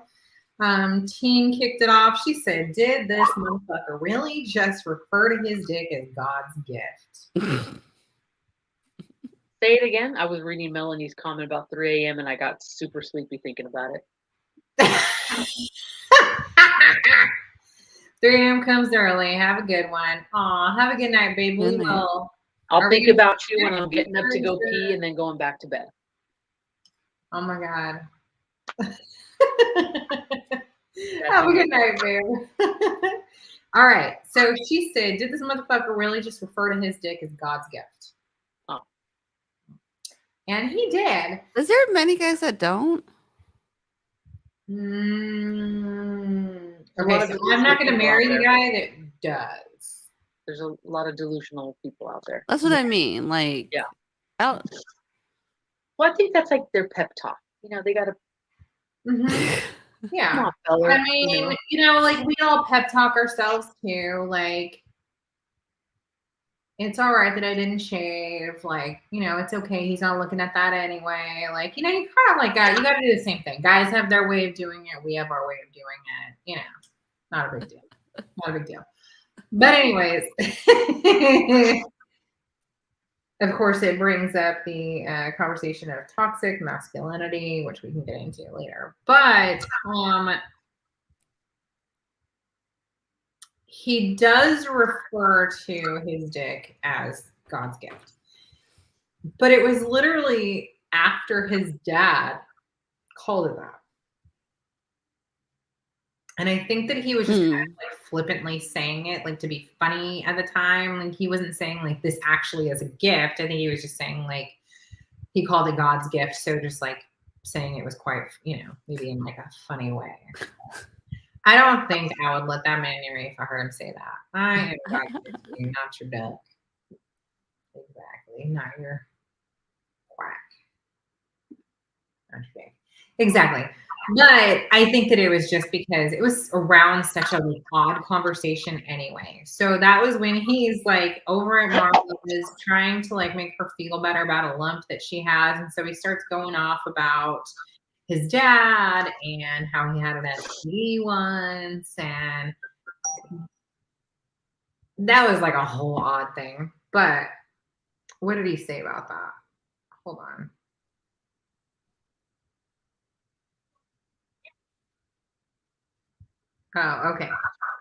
Teen kicked it off. She said, did this motherfucker really just refer to his dick as God's gift? Say it again. I was reading Melanie's comment about 3 a.m. and I got super sleepy thinking about it. 3 a.m. comes early. Have a good one. Aw, have a good night, baby. We will. I'll think about you when I'm getting up to go pee and then going back to bed. Oh my God. Have a good night, babe. All right. So she said, did this motherfucker really just refer to his dick as God's gift? Oh. And he did. Is there many guys that don't? Okay, so I'm not going to marry the guy that does. There's a lot of delusional people out there. That's what I mean. Like, Yeah. I don't- Well, I think that's like their pep talk. They got to. Yeah. Come on, fella, I mean, like we all pep talk ourselves too. Like, it's all right that I didn't shave. Like, it's okay. He's not looking at that anyway. Like, you kind of like, you got to do the same thing. Guys have their way of doing it. We have our way of doing it. Not a big deal. Not a big deal. But anyways, of course, it brings up the conversation of toxic masculinity, which we can get into later. But he does refer to his dick as God's gift. But it was literally after his dad called it that. And I think that he was just kind of like flippantly saying it, like to be funny at the time. Like he wasn't saying like this actually as a gift. I think he was just saying like he called it God's gift. So just like saying it was quite, maybe in like a funny way. I don't think I would let that man near me if I heard him say that. I am God's gift to you, not your duck. Exactly. Not your quack. Not your dick. Exactly. But I think that it was just because it was around such a odd conversation anyway. So that was when he's like over at Marla's trying to like make her feel better about a lump that she has. And so he starts going off about his dad and how he had an STD once. And that was like a whole odd thing. But what did he say about that? Hold on. Oh, okay.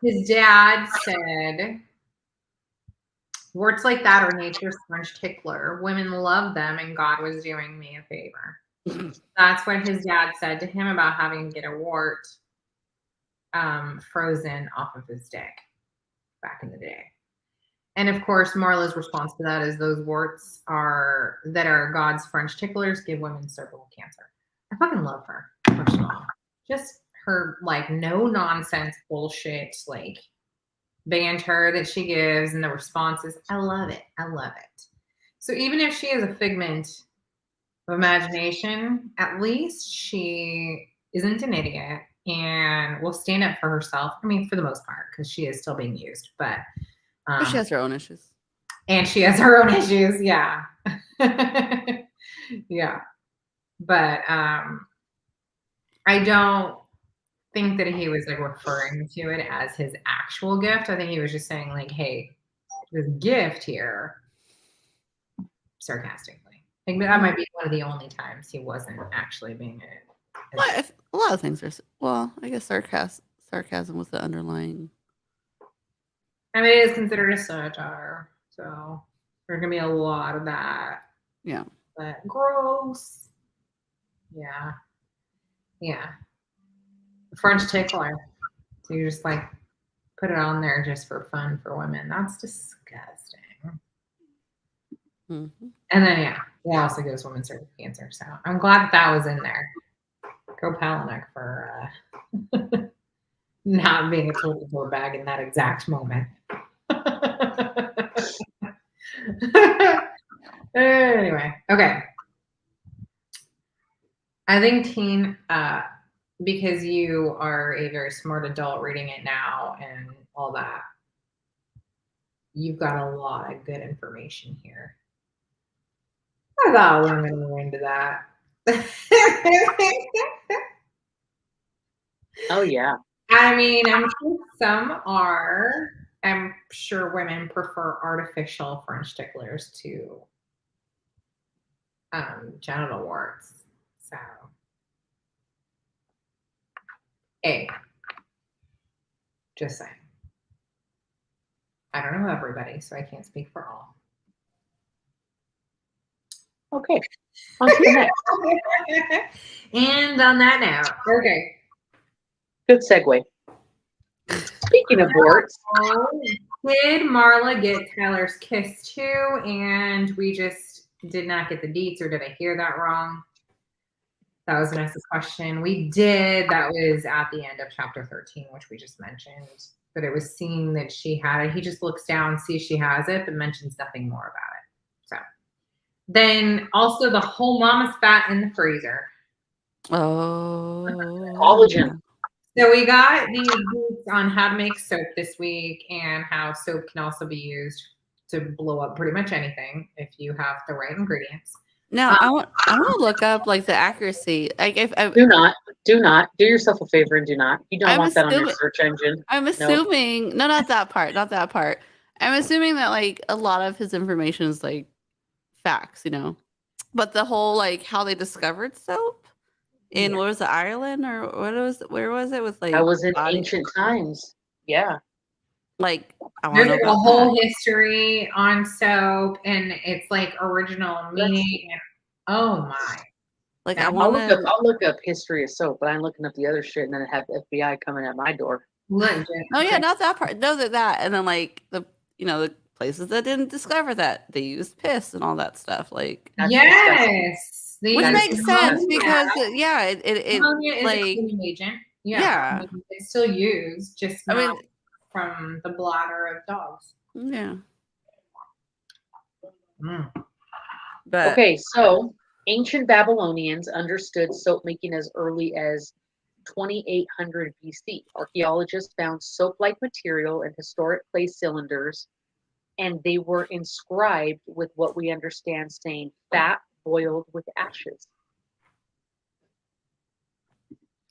His dad said, warts like that are nature's French tickler. Women love them, and God was doing me a favor. That's what his dad said to him about having to get a wart frozen off of his dick back in the day. And of course, Marla's response to that is those warts are God's French ticklers give women cervical cancer. I fucking love her, first of all. Just her like no nonsense bullshit like banter that she gives and the responses. I love it. I love it. So even if she is a figment of imagination, at least she isn't an idiot and will stand up for herself. I mean, for the most part, because she is still being used, but she has her own issues. And she has her own issues, yeah. Yeah. But I don't think that he was like referring to it as his actual gift. I think he was just saying like, hey, this gift here, sarcastically. Like that might be one of the only times he wasn't actually being a lot of things are, well, I guess sarcasm was the underlying. I mean, it is considered a satire, so there's gonna be a lot of that. Yeah. But gross. Yeah. Yeah. French tickler. So you just like put it on there just for fun for women. That's disgusting. Mm-hmm. And then it also gives women cervical cancer. So I'm glad that was in there. Go Palahniuk for not being a total door bag in that exact moment. Anyway, okay. I think teen, because you are a very smart adult reading it now and all that, you've got a lot of good information here. I thought women were into that. Oh, yeah. I mean, I'm sure some are. I'm sure women prefer artificial French ticklers to genital warts. So, just saying. I don't know everybody, so I can't speak for all. Okay. On to the next. And on that note, okay. Good segue. Speaking of warts, did Marla get Tyler's kiss too? And we just did not get the deets, or did I hear that wrong? That was Vanessa's question. We did. That was at the end of chapter 13, which we just mentioned. But it was seen that she had it. He just looks down, sees she has it, but mentions nothing more about it. So then also the whole mama's fat in the freezer. Oh, collagen. So we got the books on how to make soap this week and how soap can also be used to blow up pretty much anything if you have the right ingredients. Now I want to look up like the accuracy. Like if Do not do yourself a favor and do not. You don't want that on your search engine. I'm assuming no, not that part. Not that part. I'm assuming that like a lot of his information is like facts, but the whole like how they discovered soap in what was it, Ireland or where was it with like I was in ancient times. Yeah. Like I want to know there's a whole history on soap, and it's like original meaning. And oh my! Like I'll look up history of soap, but I'm looking up the other shit, and then I have FBI coming at my door. Legit. Oh yeah, not that part. No, that, and then like the the places that didn't discover that they used piss and all that stuff. Like yes, which makes sense because it like is a cleaning agent. Yeah. I mean, it's still used, just not from the bladder of dogs. Yeah. But okay, so ancient Babylonians understood soap making as early as 2800 BC. Archaeologists found soap-like material in historic clay cylinders, and they were inscribed with what we understand saying fat boiled with ashes.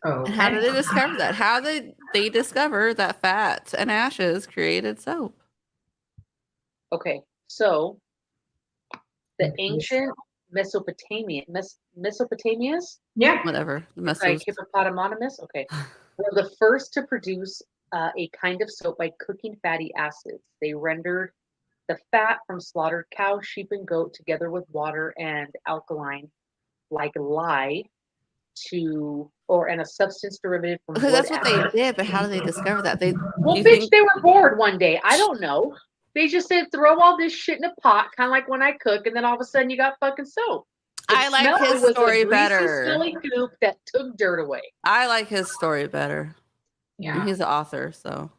Oh, how did they discover that? How did they discover that fat and ashes created soap? Okay, so the ancient Mesopotamians? Yeah. Whatever. Like hippopotamus? Okay. Were the first to produce a kind of soap by cooking fatty acids. They rendered the fat from slaughtered cow, sheep, and goat together with water and alkaline, like lye, and a substance derivative from wood. That's what they did, but how did they discover that? They were bored one day. I don't know. They just said throw all this shit in a pot, kind of like when I cook, and then all of a sudden you got fucking soap. I like his story better. Silly goop that took dirt away. I like his story better. Yeah, and he's the author, so.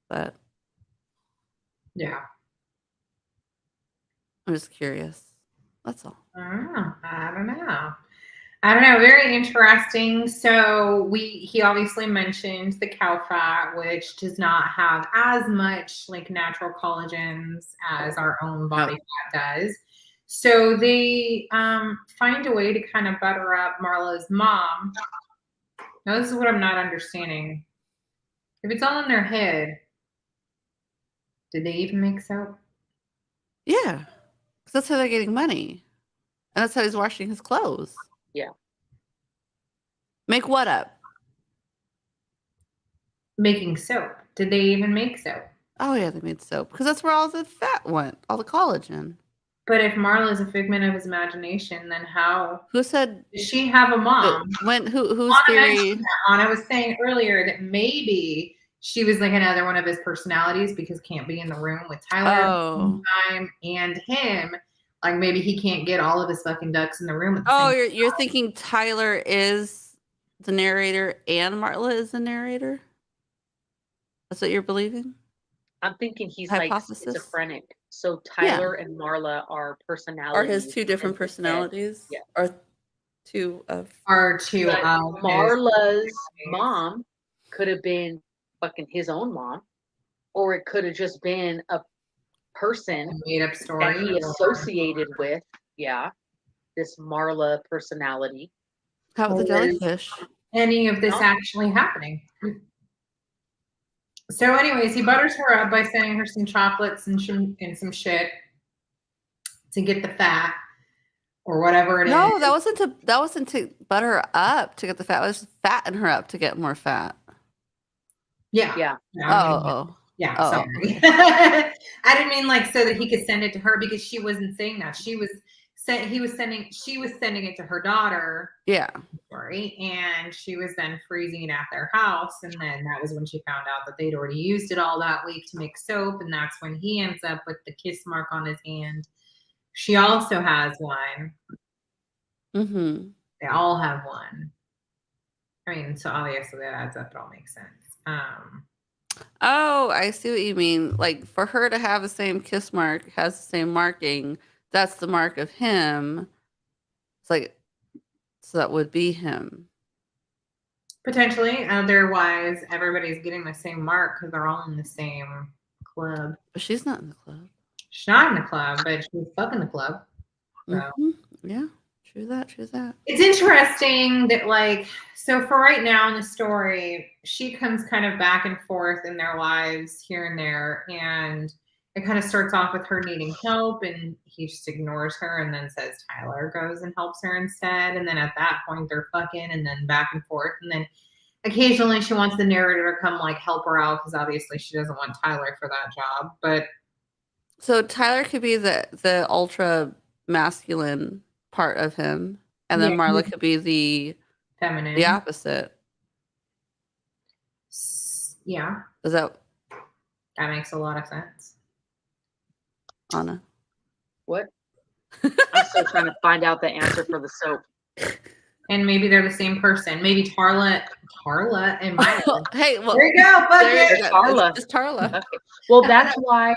But yeah, I'm just curious. That's all. I don't know. Very interesting. So he obviously mentioned the cow fat, which does not have as much like natural collagens as our own body fat does. So they find a way to kind of butter up Marla's mom. Now this is what I'm not understanding. If it's all in their head, did they even make soap? Yeah, because that's how they're getting money, and that's how he's washing his clothes. Yeah. Make what up? Making soap. Did they even make soap? Oh yeah, they made soap because that's where all the fat went, all the collagen. But if Marla is a figment of his imagination, then how? Who said? Does she have a mom? Whose theory? Anna was saying earlier that maybe she was like another one of his personalities because can't be in the room with Tyler time and him. Like maybe he can't get all of his fucking ducks in the room. At the same you're thinking Tyler is the narrator and Marla is the narrator? That's what you're believing? I'm thinking he's like schizophrenic. So Tyler and Marla are personalities. Are his two different personalities? Yeah. Or two of Marla's mom could have been fucking his own mom, or it could have just been a person made up story that he associated with this Marla personality. How about the jellyfish? Any of this actually happening? So anyways, he butters her up by sending her some chocolates and some shit to get the fat or whatever it is. No, that wasn't to butter her up to get the fat. It was just fatten her up to get more fat. Yeah. Yeah. Sorry. I didn't mean like so that he could send it to her because she wasn't saying that. She was she was sending it to her daughter. Yeah. Story, and she was then freezing it at their house, and then that was when she found out that they'd already used it all that week to make soap, and that's when he ends up with the kiss mark on his hand. She also has one. Mm-hmm. They all have one. I mean, so obviously that adds up. It all makes sense. Oh, I see what you mean. Like for her to have the same kiss mark, has the same marking, that's the mark of him. It's like, so that would be him. Potentially. Otherwise, everybody's getting the same mark because they're all in the same club. But she's not in the club. She's not in the club, but she's fucking the club. So. Mm-hmm. Yeah, true that. It's interesting that, like, so for right now in the story, she comes kind of back and forth in their lives here and there, and it kind of starts off with her needing help, and he just ignores her and then says Tyler goes and helps her instead, and then at that point they're fucking, and then back and forth, and then occasionally she wants the narrator to come like help her out because obviously she doesn't want Tyler for that job. But so Tyler could be the ultra masculine part of him, and then Marla could be the feminine, the opposite. Yeah, that makes a lot of sense. Anna, what? I'm still trying to find out the answer for the soap. And maybe they're the same person. Maybe Tarla and Maya. Hey, well, there you go. It's Tarla. It's Tarla. Okay. Well, that's why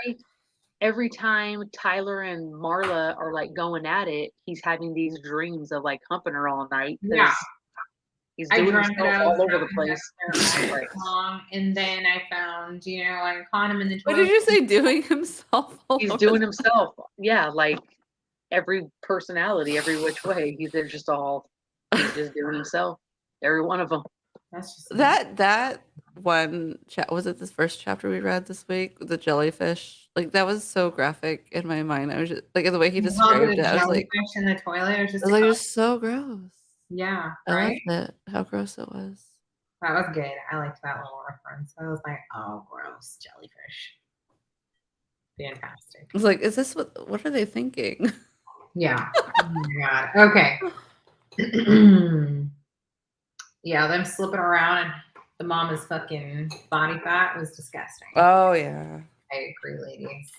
every time Tyler and Marla are like going at it, he's having these dreams of like humping her all night. Yeah. He's doing himself all over the place. And then I found, like a condom in the toilet. What did you say? Doing himself? He's doing himself. Yeah, like every personality, every which way. They're just all just doing himself. Every one of them. That's just that one chat. Was it this first chapter we read this week? The jellyfish. Like that was so graphic in my mind. I was just like the way he described it. I was like, in the toilet. It was just so gross. Yeah, right. I loved it. How gross it was. That was good. I liked that little reference. I was like, oh, gross, jellyfish. Fantastic. I was like, is this what are they thinking? Yeah. Oh my God. Okay. Yeah, them slipping around and the mama's fucking body fat was disgusting. Oh yeah. I agree, ladies.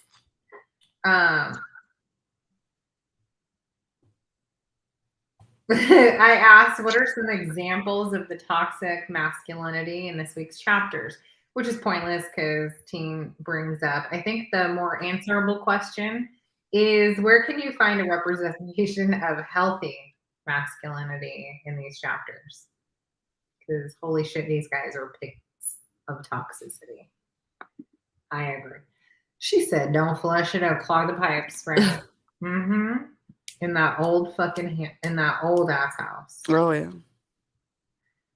I asked, what are some examples of the toxic masculinity in this week's chapters? Which is pointless because Team brings up, I think the more answerable question is, where can you find a representation of healthy masculinity in these chapters? Because holy shit, these guys are pigs of toxicity. I agree. She said, don't flush it out, clog the pipes, right? Mm-hmm. In that old ass house. Oh yeah.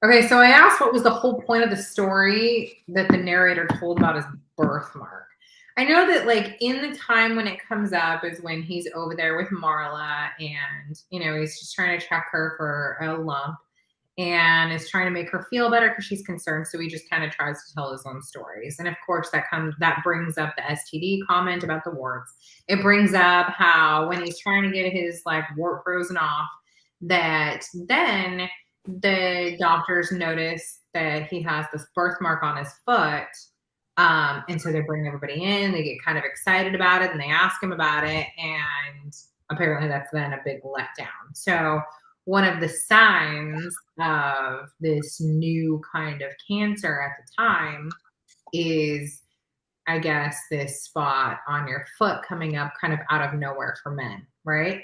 Okay, so I asked what was the whole point of the story that the narrator told about his birthmark. I know that like in the time when it comes up is when he's over there with Marla and he's just trying to check her for a lump and is trying to make her feel better because she's concerned. So he just kind of tries to tell his own stories. And of course that brings up the STD comment about the warts. It brings up how when he's trying to get his like wart frozen off, that then the doctors notice that he has this birthmark on his foot. And so they bring everybody in, they get kind of excited about it and they ask him about it. And apparently that's then a big letdown. So one of the signs of this new kind of cancer at the time is, I guess, this spot on your foot coming up kind of out of nowhere for men, right?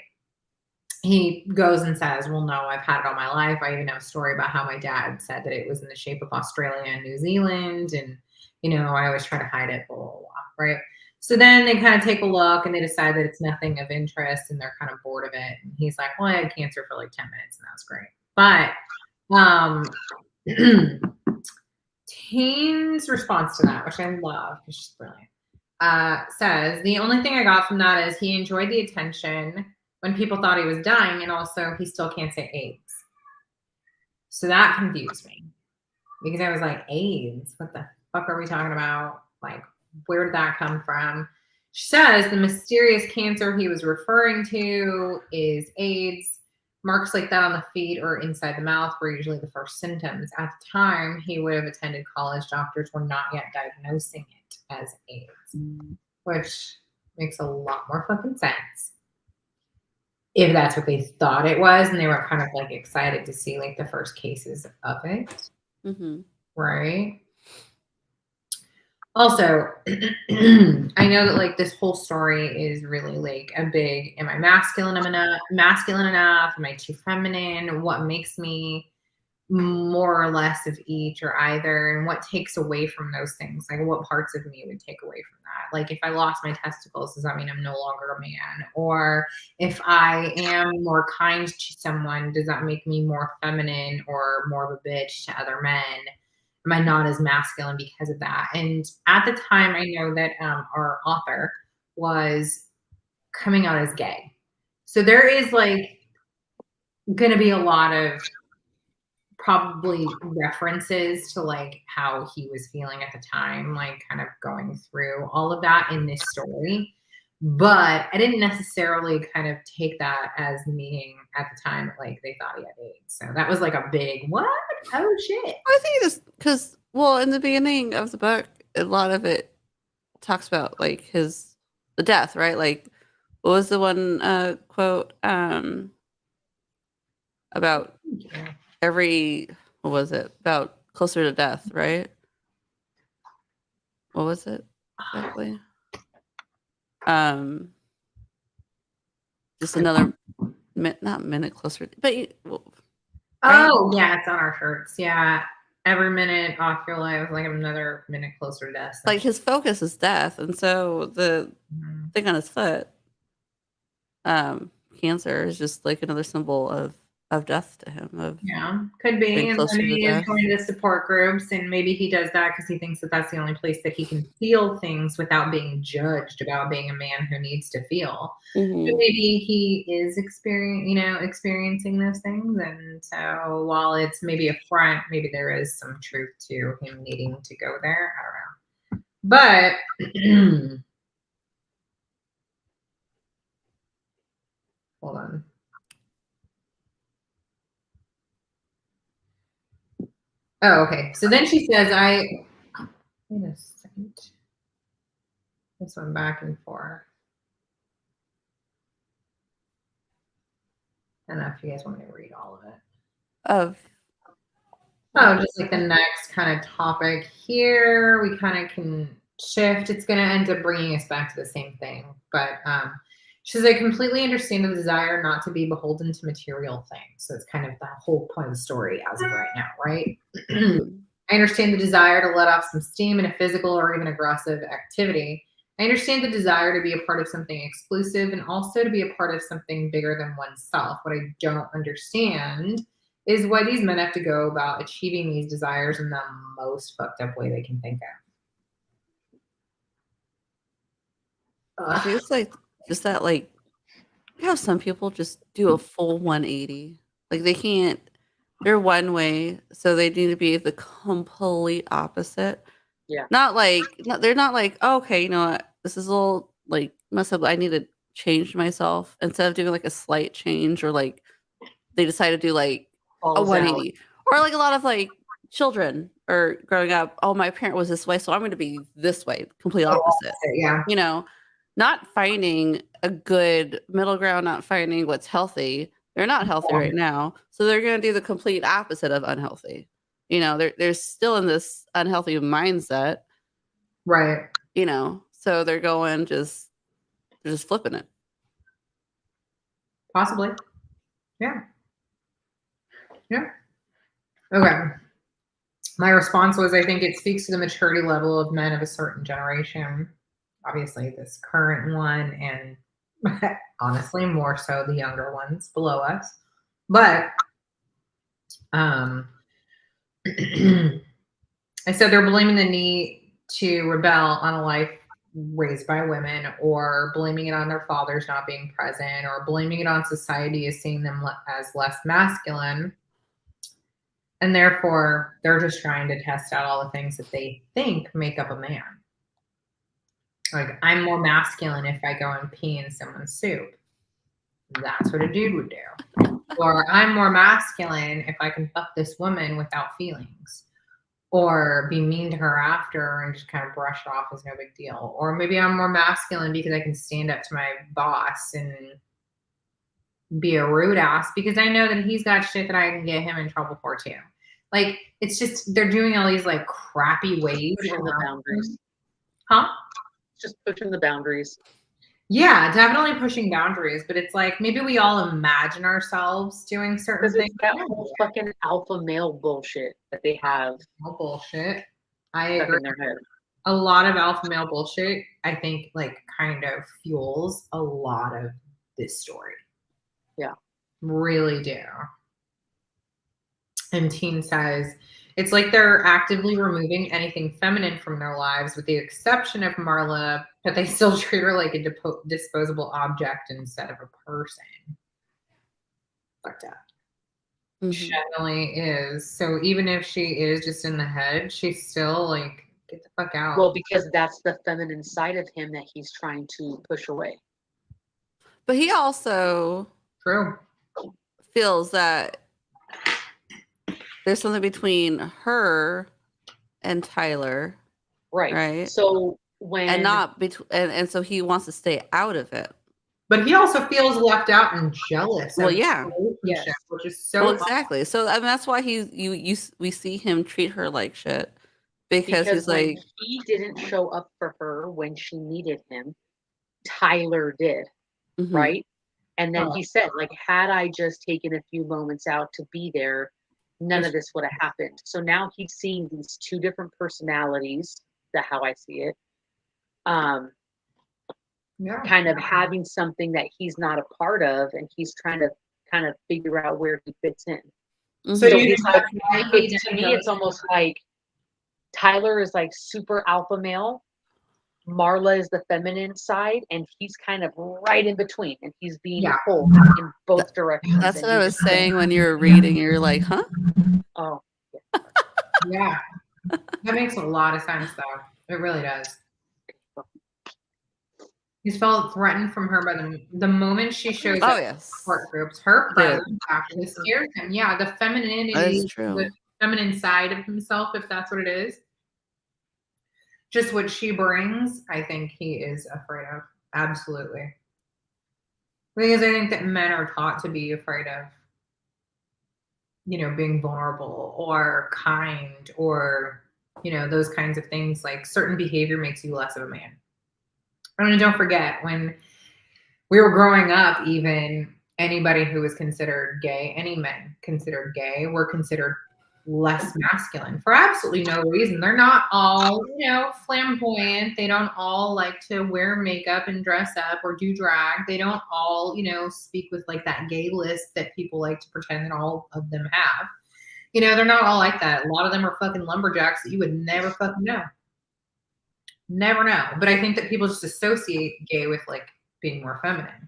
He goes and says, well, no, I've had it all my life. I even have a story about how my dad said that it was in the shape of Australia and New Zealand. And, I always try to hide it, blah, blah, blah, right? So then they kind of take a look and they decide that it's nothing of interest and they're kind of bored of it. And he's like, well, I had cancer for like 10 minutes and that was great. But Tane's response to that, which I love because she's brilliant, says, the only thing I got from that is he enjoyed the attention when people thought he was dying, and also he still can't say AIDS. So that confused me because I was like, AIDS? What the fuck are we talking about? Like, where did that come from? She says the mysterious cancer he was referring to is AIDS. Marks like that on the feet or inside the mouth were usually the first symptoms. At the time he would have attended college, doctors were not yet diagnosing it as AIDS, which makes a lot more fucking sense. If that's what they thought it was, and they were kind of like excited to see like the first cases of it. Mm-hmm. Right. Also, I know that like this whole story is really like a big, am I masculine enough? Am I too feminine? What makes me more or less of each or either, and what takes away from those things? Like what parts of me would take away from that? Like if I lost my testicles, does that mean I'm no longer a man? Or if I am more kind to someone, does that make me more feminine or more of a bitch to other men? Am I not as masculine because of that? And at the time, I know that our author was coming out as gay. So there is like going to be a lot of probably references to like how he was feeling at the time, like kind of going through all of that in this story. But I didn't necessarily kind of take that as meaning at the time, like they thought he had AIDS. So that was like a big, what? Oh shit. I think it's because, well, in the beginning of the book, a lot of it talks about like the death, right? Like, what was the one quote about what was it? About closer to death, right? What was it exactly? Just another not minute closer, but right? Yeah, it's on our shirts. Yeah. Every minute off your life is like another minute closer to death. Like his focus is death, and so the thing on his foot, cancer, is just like another symbol of death to him. Could be. And then he is death. going to support groups, and maybe he does that because he thinks that that's the only place that he can feel things without being judged about being a man who needs to feel. Mm-hmm. So maybe he is experiencing those things, and so while it's maybe a front, maybe there is some truth to him needing to go there. I don't know, but hold on. Oh, okay. So then she says, wait a second. This one back and forth. I don't know if you guys want me to read all of it. Just like the next kind of topic here, we kind of can shift. It's going to end up bringing us back to the same thing. But she says, I completely understand the desire not to be beholden to material things. So it's kind of the whole point of the story as of right now, right? I understand the desire to let off some steam in a physical or even aggressive activity. I understand the desire to be a part of something exclusive and also to be a part of something bigger than oneself. What I don't understand is why these men have to go about achieving these desires in the most fucked up way they can think of. I think it's like just that, like, you know, some people just do a full 180. Like they're one way, so they need to be the complete opposite. Yeah. They're not like, oh, okay, you know what, this is a little like messed up. I need to change myself, instead of doing like a slight change, or like they decide to do like a 180, or like a lot of like children or growing up. Oh, my parent was this way, so I'm going to be this way, complete opposite. Yeah. You know, not finding a good middle ground, not finding what's healthy. They're not healthy right now, so they're going to do the complete opposite of unhealthy. You know, they're still in this unhealthy mindset, right? You know, so they're just flipping it. Possibly, yeah. Okay. My response was, I think it speaks to the maturity level of men of a certain generation. Obviously, this current one, and honestly, more so the younger ones below us. But I said they're blaming the need to rebel on a life raised by women, or blaming it on their fathers not being present, or blaming it on society as seeing them as less masculine. And therefore, they're just trying to test out all the things that they think make up a man. Like, I'm more masculine if I go and pee in someone's soup. That's what a dude would do. Or I'm more masculine if I can fuck this woman without feelings. Or be mean to her after and just kind of brush it off as no big deal. Or maybe I'm more masculine because I can stand up to my boss and be a rude ass because I know that he's got shit that I can get him in trouble for too. Like, it's just, they're doing all these like crappy ways. Pushing the boundaries. Huh? Just pushing the boundaries. Yeah, definitely pushing boundaries, but it's like maybe we all imagine ourselves doing certain Because things. it's that whole fucking alpha male bullshit that they have Oh, bullshit. I stuck agree. in their head. A lot of alpha male bullshit, I think, like, kind of fuels a lot of this story. Yeah. Really do. And Teen says, it's like they're actively removing anything feminine from their lives with the exception of Marla, but they still treat her like a disposable object instead of a person. Fucked up. She definitely is. So even if she is just in the head, she's still like, get the fuck out. Well, because that's the feminine side of him that he's trying to push away. But he also feels that there's something between her and Tyler. Right. So when and not between and so he wants to stay out of it. But he also feels left out and jealous. Well, yeah. Yes. Which is so well, exactly. So I mean, that's why we see him treat her like shit because he's like, he didn't show up for her when she needed him. Tyler did, right? And then he said, like, had I just taken a few moments out to be there, none of this would have happened. So now he's seeing these two different personalities. That's how I see it. Kind of having something that he's not a part of, and he's trying to kind of figure out where he fits in. So he's like, to me, it's almost like Tyler is like super alpha male, Marla is the feminine side, and he's kind of right in between, and he's being pulled in both directions. That's what I was saying when you were reading. You're like, huh? Oh, yeah. That makes a lot of sense, though. It really does. He's felt threatened from her by the moment she shows up in support groups. Her presence actually scares him. Yeah, the femininity, the feminine side of himself, if that's what it is. Just what she brings, I think he is afraid of. Absolutely. Because I think that men are taught to be afraid of, being vulnerable or kind or, those kinds of things. Like, certain behavior makes you less of a man. And don't forget, when we were growing up, even anybody who was considered gay, any men considered gay, were considered less masculine for absolutely no reason. They're not all, flamboyant. They don't all like to wear makeup and dress up or do drag. They don't all, speak with like that gay list that people like to pretend that all of them have. They're not all like that. A lot of them are fucking lumberjacks that you would never fucking know. Never know. But I think that people just associate gay with like being more feminine.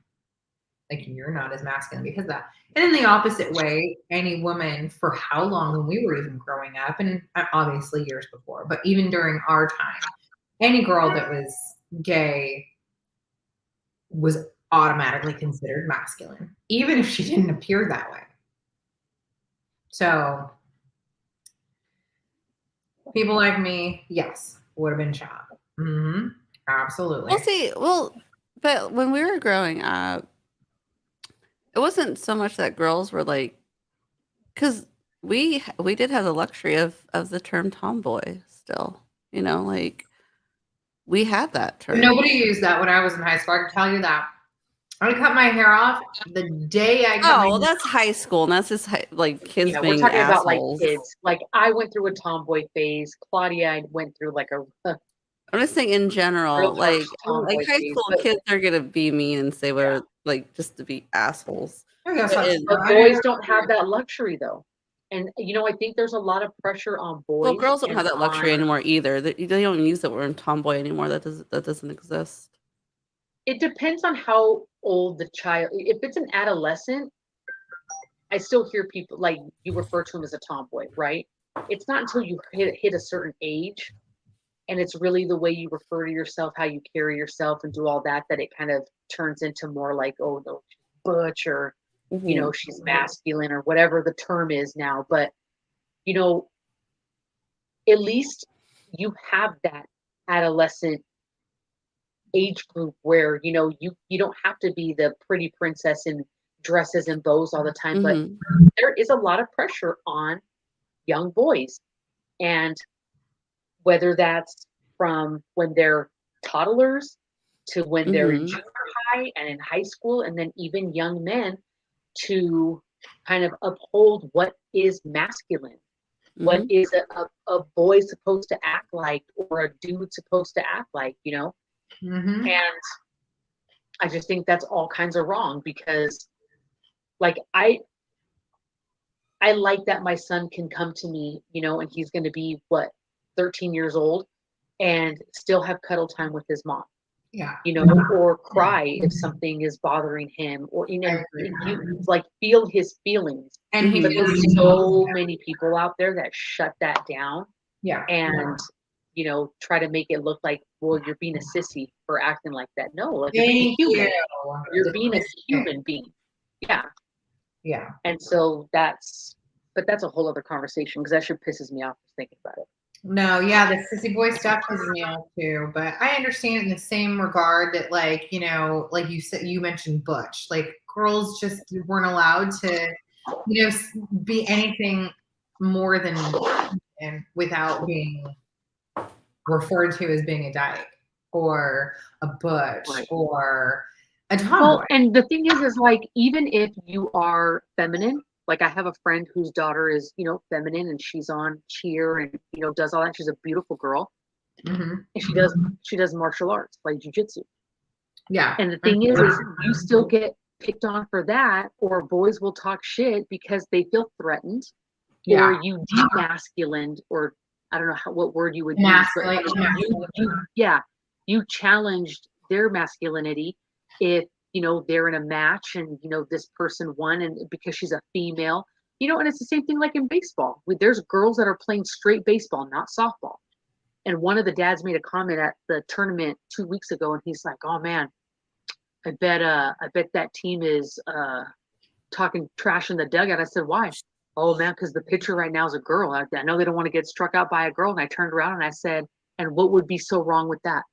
Like, you're not as masculine because of that. And in the opposite way, any woman for how long when we were even growing up, and obviously years before, but even during our time, any girl that was gay was automatically considered masculine, even if she didn't appear that way. So people like me, yes, would have been shot. Mm-hmm. Absolutely. But when we were growing up, it wasn't so much that girls were like, because we did have the luxury of the term tomboy still, like we had that term. Nobody used that when I was in high school. I can tell you that. I cut my hair off the day I got well, that's high school, and that's just like kids being we're talking assholes. about like kids. Like, I went through a tomboy phase. Claudia, I went through like I'm just saying in general, like high school kids are gonna be mean and say we're like just to be assholes. But boys don't have that luxury though, and I think there's a lot of pressure on boys. Well, girls don't have that luxury anymore either. They don't use the word tomboy anymore. That doesn't exist. It depends on how old the child. If it's an adolescent, I still hear people like you refer to him as a tomboy, right? It's not until you hit a certain age and it's really the way you refer to yourself, how you carry yourself and do all that, that it kind of turns into more like, oh no, she's butch, or you know, she's masculine, or whatever the term is now. But you know, at least you have that adolescent age group where, you know, you don't have to be the pretty princess in dresses and bows all the time, but there is a lot of pressure on young boys. And whether that's from when they're toddlers to when they're in junior high and in high school, and then even young men, to kind of uphold what is masculine, what is a boy supposed to act like, or a dude supposed to act like, you know? And I just think that's all kinds of wrong, because like I like that my son can come to me, you know, and he's going to be 13 years old and still have cuddle time with his mom. Yeah. You know, or cry if something is bothering him, or, you know, you like feel his feelings. And but there's so many people out there that shut that down. Yeah. And you know, try to make it look like, well, you're being a sissy for acting like that. No, like you're being a human. You're being a human being. Yeah. Yeah. And so that's a whole other conversation, because that shit pisses me off just thinking about it. No, yeah, the sissy boy stuff pisses me off too. But I understand in the same regard that, like, you know, like you said, you mentioned butch. Like, girls just weren't allowed to, you know, be anything more than and without being referred to as being a dyke or a butch or a tomboy. Well, and the thing is like, even if you are feminine, like I have a friend whose daughter is, you know, feminine, and she's on cheer and, you know, does all that. She's a beautiful girl. And she does martial arts, like jujitsu. Yeah. And the thing is you still get picked on for that, or boys will talk shit because they feel threatened, or you demasculined, or I don't know what word you would use, but you challenged their masculinity if, you know, they're in a match and, you know, this person won, and because she's a female, you know. And it's the same thing like in baseball. There's girls that are playing straight baseball, not softball. And one of the dads made a comment at the tournament 2 weeks ago, and he's like, oh man, I bet that team is talking trash in the dugout. I said, why? Oh man, because the pitcher right now is a girl. I know they don't want to get struck out by a girl. And I turned around and I said, and what would be so wrong with that?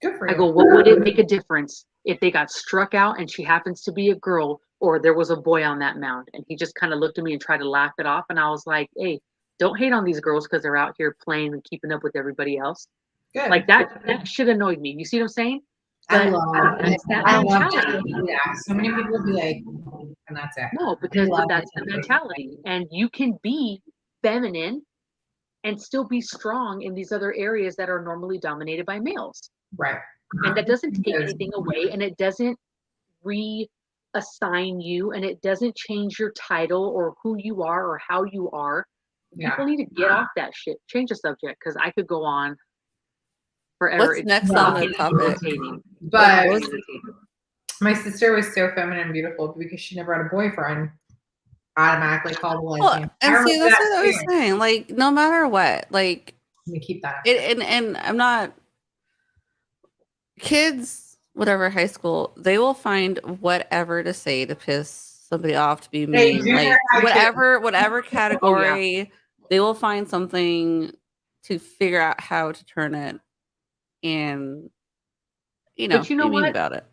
Good for you. I go, what would it make a difference if they got struck out and she happens to be a girl, or there was a boy on that mound? And he just kind of looked at me and tried to laugh it off. And I was like, hey, don't hate on these girls because they're out here playing and keeping up with everybody else. Good. Like that shit annoyed me. You see what I'm saying? I love that. Yeah. So many people will be like, and that's it. No, because that's the mentality. And you can be feminine and still be strong in these other areas that are normally dominated by males. Right. And that doesn't take anything away, and it doesn't reassign you, and it doesn't change your title or who you are or how you are. People need to get off that shit. Change the subject, because I could go on forever. What's next on the topic? But my sister was so feminine and beautiful because she never had a boyfriend. Automatically called a lesbian. And see, that's what I was saying. Like, no matter what, like, let me keep that. And I'm not. Kids, whatever, high school, they will find whatever to say to piss somebody off, to be mean, like whatever category, they will find something to figure out how to turn it, and you know, but you know what? About it.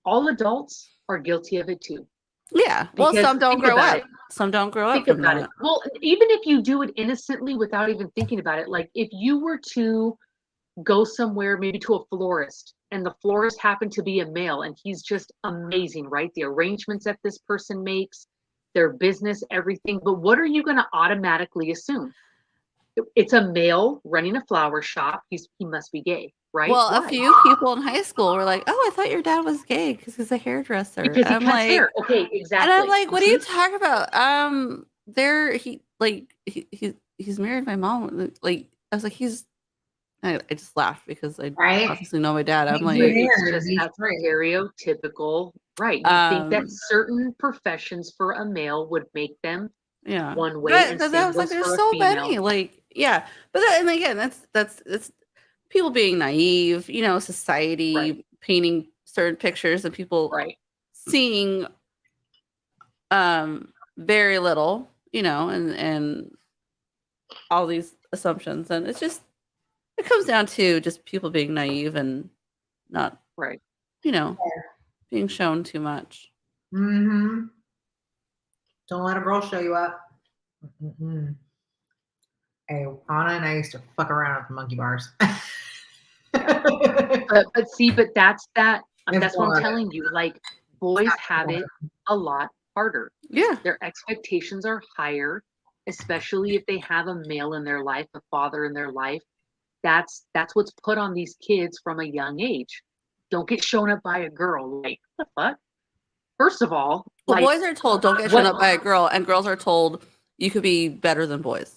All adults are guilty of it too. Yeah. Well, some don't grow up. Some don't grow up. Think about it. Well, even if you do it innocently without even thinking about it, like if you were to go somewhere, maybe to a florist, and the florist happened to be a male, and he's just amazing, right? The arrangements that this person makes, their business, everything. But what are you going to automatically assume? It's a male running a flower shop. He must be gay, right? Well, why? A few people in high school were like, "Oh, I thought your dad was gay because he's a hairdresser." Because he cuts hair. Okay, exactly. And I'm like, "What are you talking about?" He's married my mom. Like, I was like, I just laughed because I obviously know my dad. I'm like, it's just that's stereotypical, right? You think that certain professions for a male would make them one way, but I was like, there's so many, like, but and again, that's people being naive, society Right. painting certain pictures and people Right. seeing very little, and all these assumptions. And it comes down to just people being naive and not, Right. being shown too much. Mm-hmm. Don't let a girl show you up. Mm-mm. Hey, Anna and I used to fuck around at the monkey bars. But that's that. It's That's what I'm hard. telling you. Like, boys have it a lot harder. Yeah. Their expectations are higher, especially if they have a male in their life, a father in their life. That's what's put on these kids from a young age. Don't get shown up by a girl. Like, what the fuck? First of all, Well, like, boys are told don't get shown up by a girl, and girls are told you could be better than boys.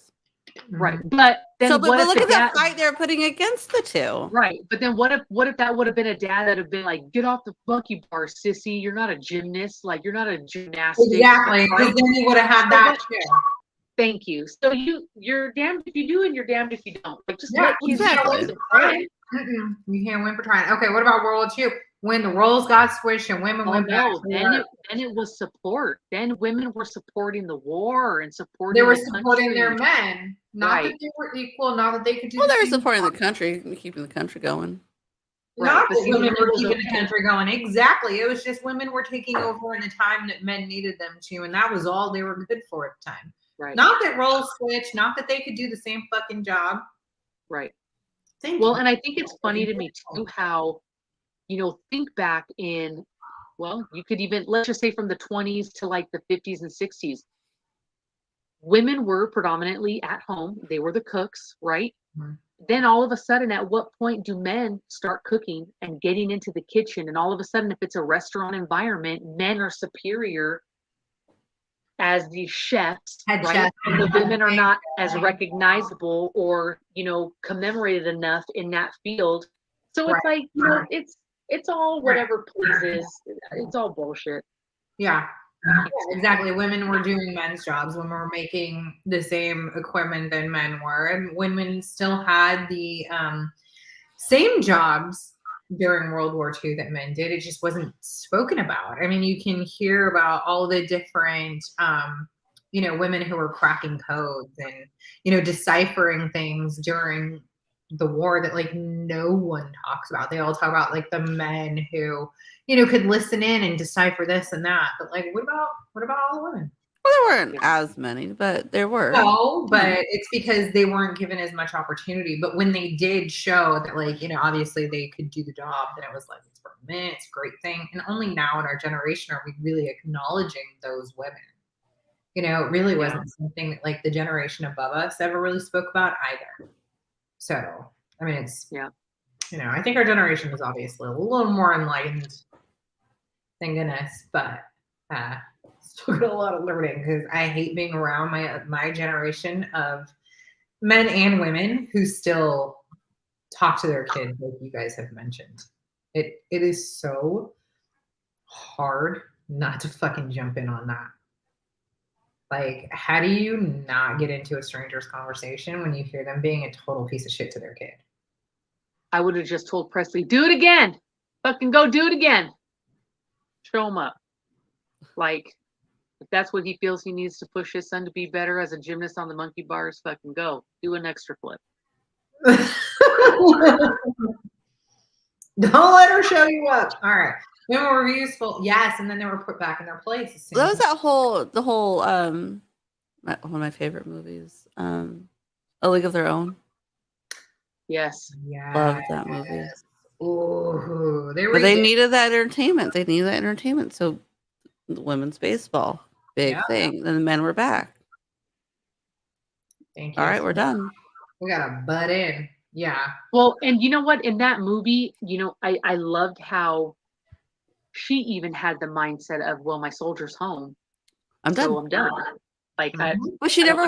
right. But then So, but what if look the at that dad, fight they're putting against the two. right? But then what if that would have been a dad that have been like, get off the monkey bar, sissy. You're not a gymnast. Like, you're not a gymnastic. Exactly, because right? then you would have had that too. Thank you. So you're damned if you do and you're damned if you don't. Like, just Yeah, let kids exactly. do it. Mm-mm. You can't win for trying. Okay, what about World War II? When the roles got switched and women Oh went back no, to then work. it was support. Then women were supporting the war and supporting They were the supporting country. their men. Not that Right. they were equal, not that they could do Well, the they were same supporting the job. country and keeping the country going. Right, Not but that see, women then it were was keeping the okay. country going. Exactly. It was just women were taking over in the time that men needed them to, and that was all they were good for at the time. Right. Not that roles switched, not that they could do the same fucking job. Right. Thank Well, you. and I think it's funny to me too how, think back in, well, you could even, let's just say from the 20s to like the 50s and 60s, women were predominantly at home. They were the cooks, right? Mhm. Then all of a sudden, at what point do men start cooking and getting into the kitchen? And all of a sudden, if it's a restaurant environment, men are superior as the chefs, Head right? chef. And the women are not as recognizable or, commemorated enough in that field. So it's like, it's all whatever pleases. It's all bullshit. Yeah. Yeah, exactly. Women were doing men's jobs. Women were making the same equipment than men were, and women still had the same jobs during World War II that men did. It just wasn't spoken about. I mean, you can hear about all the different, women who were cracking codes and, deciphering things during the war that like no one talks about. They all talk about like the men who, could listen in and decipher this and that. But like, what about all the women? Well, there weren't as many, but there were. No, but it's because they weren't given as much opportunity. But when they did show that, like, obviously they could do the job, then it was like, it's for men, it's a great thing. And only now in our generation are we really acknowledging those women. It really wasn't something that like the generation above us ever really spoke about either. So, I mean, it's, I think our generation is obviously a little more enlightened, thank goodness, but still got a lot of learning because I hate being around my generation of men and women who still talk to their kids like you guys have mentioned. It is so hard not to fucking jump in on that. Like, how do you not get into a stranger's conversation when you hear them being a total piece of shit to their kid? I would have just told Presley, do it again. Fucking go do it again. Show him up. Like, if that's what he feels he needs to push his son to be better as a gymnast on the monkey bars, fucking go. Do an extra flip. Don't let her show you up. All right. Women were useful. Yes, and then they were put back in their place. That was the whole one of my favorite movies, A League of Their Own. Yes. Love that movie. Ooh, they needed that entertainment. So the women's baseball, big thing. Then the men were back. Thank you. All right, we're done. We gotta butt in. Yeah. Well, and you know what? In that movie, I loved how she even had the mindset of, well, my soldier's home. I'm done. So I'm done. Like, but she never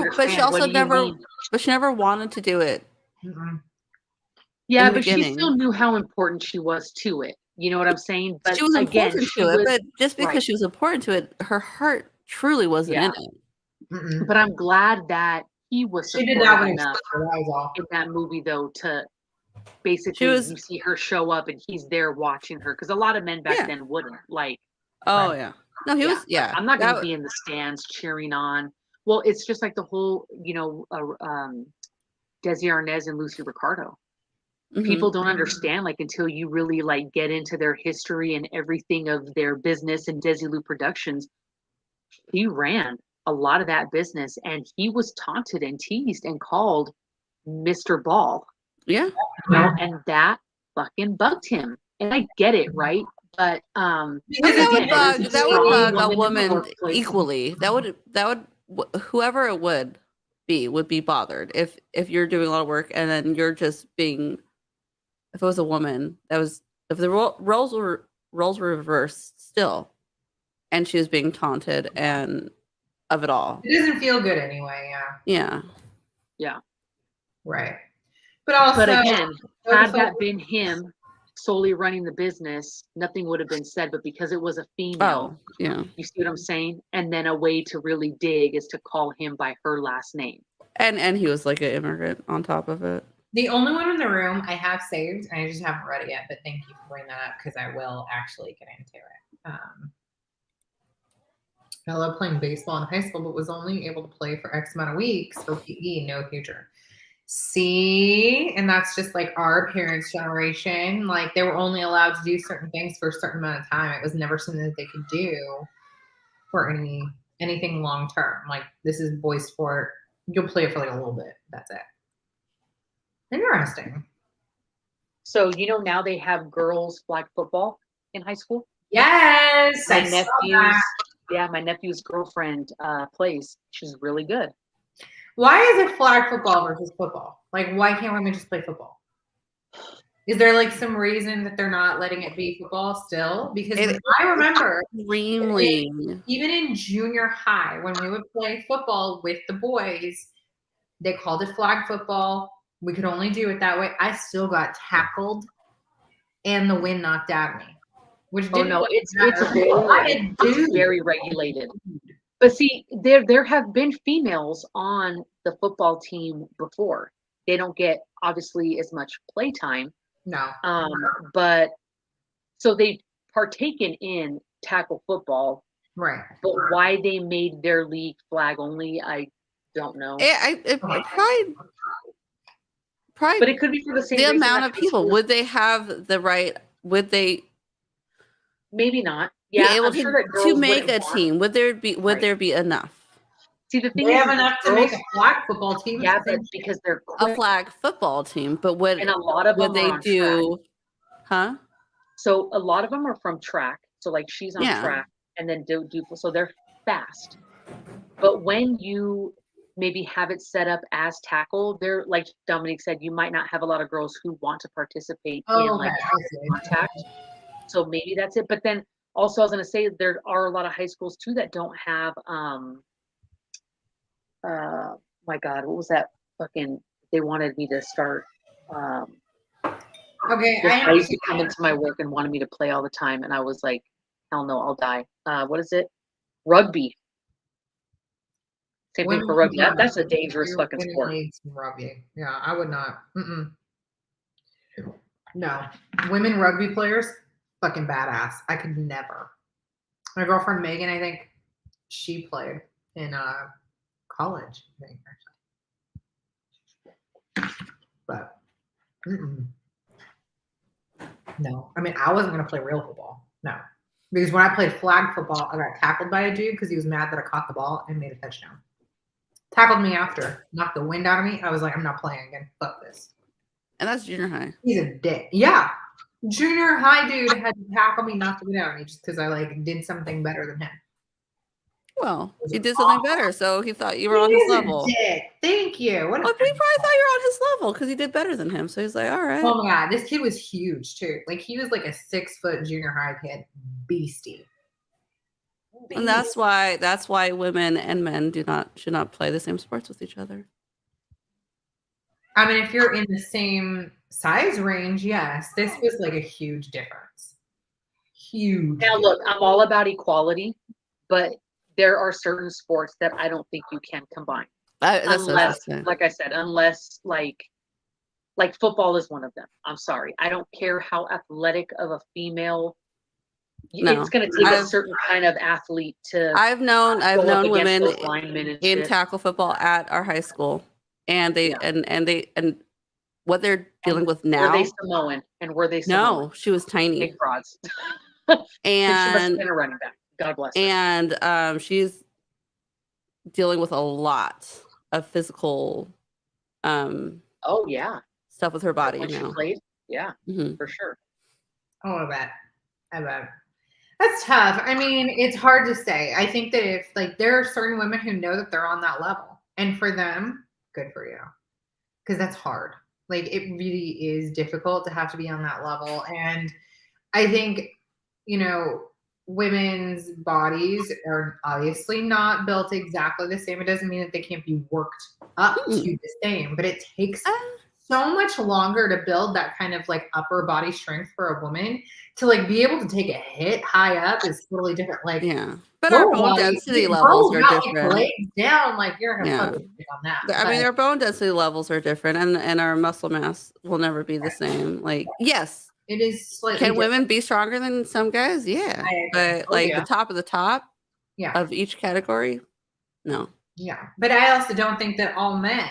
wanted to do it. Mm-hmm. Yeah, but she still knew how important she was to it. You know what I'm saying? But she was important to it, but just because right. she was important to it, her heart truly wasn't in it. Mm-mm. But I'm glad that he was supportive enough in that movie, though, to basically was- you see her show up and he's there watching her, because a lot of men back Yeah. then wouldn't like. Oh Right. yeah. No, he was. Yeah. I'm not going to That- be in the stands cheering on. Well, it's just like the whole, Desi Arnaz and Lucy Ricardo. mhm. People don't understand, like, until you really like get into their history and everything of their business and Desilu Productions. He ran a lot of that business, and he was taunted and teased and called Mr. Ball, Yeah. and that fucking bugged him. And I get it, right? But Because that would again, bug. there's a That would strong bug a woman in the woman workplace. equally. That would whoever it would be bothered if you're doing a lot of work and then you're just being. If it was a woman, if the roles were reversed still, and she was being taunted and of it all. it doesn't feel good anyway. Yeah. Yeah. Right. But also, But again, had so- that been him solely running the business, nothing would have been said. But because it was a female, Oh, yeah. you see what I'm saying? And then a way to really dig is to call him by her last name. And he was like an immigrant on top of it. the only one in the room I have saved, I just haven't read it yet, but thank you for bringing that up because I will actually get into it. I love playing baseball in high school, but was only able to play for X amount of weeks for PE, no future. See, and that's just like our parents' generation. Like they were only allowed to do certain things for a certain amount of time. It was never something that they could do for anything long term. Like this is boy sport. You'll play it for like a little bit. That's it. Interesting. So now they have girls flag football in high school. Yes, My I saw that. my nephew's girlfriend plays. She's really good. Why is it flag football versus football? Like, why can't women just play football? Is there like some reason that they're not letting it be football still? Because I remember Extremely. even in junior high, when we would play football with the boys, they called it flag football. We could only do it that way. I still got tackled and the wind knocked out of me. Which Oh didn't no, really it's matter. it's very regulated. But see, there have been females on the football team before. They don't get obviously as much play time. No. But so they've partaken in tackle football, Right. but why they made their league flag only, I don't know. Probably But it could be for the same the reason amount that of high people. school- Would they have the right? Would they Maybe not. Yeah, be able I'm to, sure that to girls make a wouldn't want- team? Would there be enough? See, the thing They is, have is enough to girls, make a flag football team. yeah, but because they're A quick, flag football team, but would and a lot of them would are they on track. do? Huh? So a lot of them are from track. So like she's on Yeah. track, and then do so they're fast. But when you maybe have it set up as tackle, they're like Dominique said, you might not have a lot of girls who want to participate in like contact. So maybe that's it. But then also I was gonna say there are a lot of high schools too that don't have my God, what was that fucking they wanted me to start Okay, I used to come into my work and wanted me to play all the time, and I was like, hell no, I'll die. What is it? Rugby. Same thing for rugby. That's a dangerous fucking sport. Rugby. Yeah, I would not. No. Women rugby players, fucking badass. I could never. My girlfriend Megan, I think she played in college, I think, actually. But no. I mean, I wasn't gonna play real football. No. Because when I played flag football, I got tackled by a dude because he was mad that I caught the ball and made a touchdown. Tackled me after, knocked the wind out of me. I was like, I'm not playing again. Fuck this. And that's junior high. He's a dick. Yeah. Junior high dude had to tackle me, knock the wind out of me just because I like did something better than him. Well, he did something better, so he thought you were on his He's a level. dick. Thank you. What Well, he probably thought you were on his level because he did better than him. So he's like, all right. Oh my God. This kid was huge too. Like he was like a 6-foot junior high kid. Beastie. And that's why women and men should not play the same sports with each other. I mean, if you're in the same size range, yes. This was like a huge difference. Huge. Now look, I'm all about equality, but there are certain sports that I don't think you can combine. That's what I was Unless, saying. like I said, unless like Like football is one of them. I'm sorry. I don't care how athletic of a female. No. It's going to take a certain kind of athlete to. I've known go up against women those linemen and in shit. tackle football at our high school, and they and what they're dealing with now. Were they Samoan? And were they Samoan? No, she was tiny. Big frauds. And she must have been a running back. God bless her. And she's dealing with a lot of physical oh yeah, stuff with her body when now. she played, yeah, Mm-hmm. for sure. Oh, I bet. That's tough. I mean, it's hard to say. I think that if like there are certain women who know that they're on that level, and for them, good for you, because that's hard. Like it really is difficult to have to be on that level, and I think women's bodies are obviously not built exactly the same. It doesn't mean that they can't be worked up to the same, but it takes so much longer to build that kind of like upper body strength for a woman to like be able to take a hit high up is totally different. Like, yeah, but our bone density levels are different. Legs down, like you're gonna fucking on that. I mean, our bone density levels are different, and our muscle mass will never be the same. Like, yes, it is slightly. Can women be stronger than some guys? Yeah, but like the top of the top, of each category, no. Yeah, but I also don't think that all men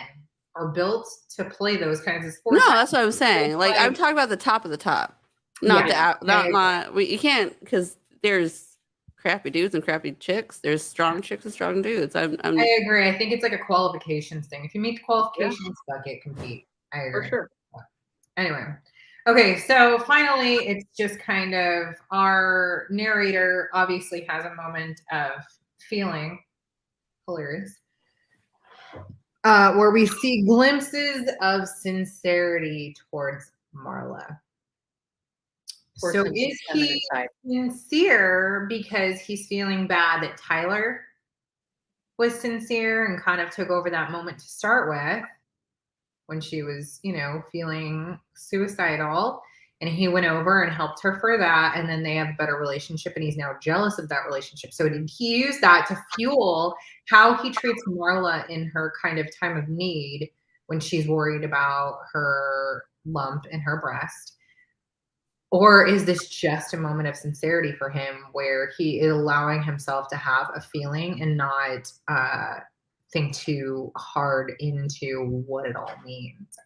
are built to play those kinds of sports. No, that's what I'm saying. Like I'm talking about the top of the top, not you can't, because there's crappy dudes and crappy chicks. There's strong chicks and strong dudes. I agree. I think it's like a qualifications thing. If you meet the qualifications, fuck it, compete. I agree. For sure. Anyway. Okay, so finally, it's just kind of our narrator obviously has a moment of feeling hilarious, where we see glimpses of sincerity towards Marla. So is he sincere because he's feeling bad that Tyler was sincere and kind of took over that moment to start with when she was, feeling suicidal, and he went over and helped her for that. And then they have a better relationship and he's now jealous of that relationship. So did he use that to fuel how he treats Marla in her kind of time of need when she's worried about her lump in her breast? Or is this just a moment of sincerity for him where he is allowing himself to have a feeling and not think too hard into what it all means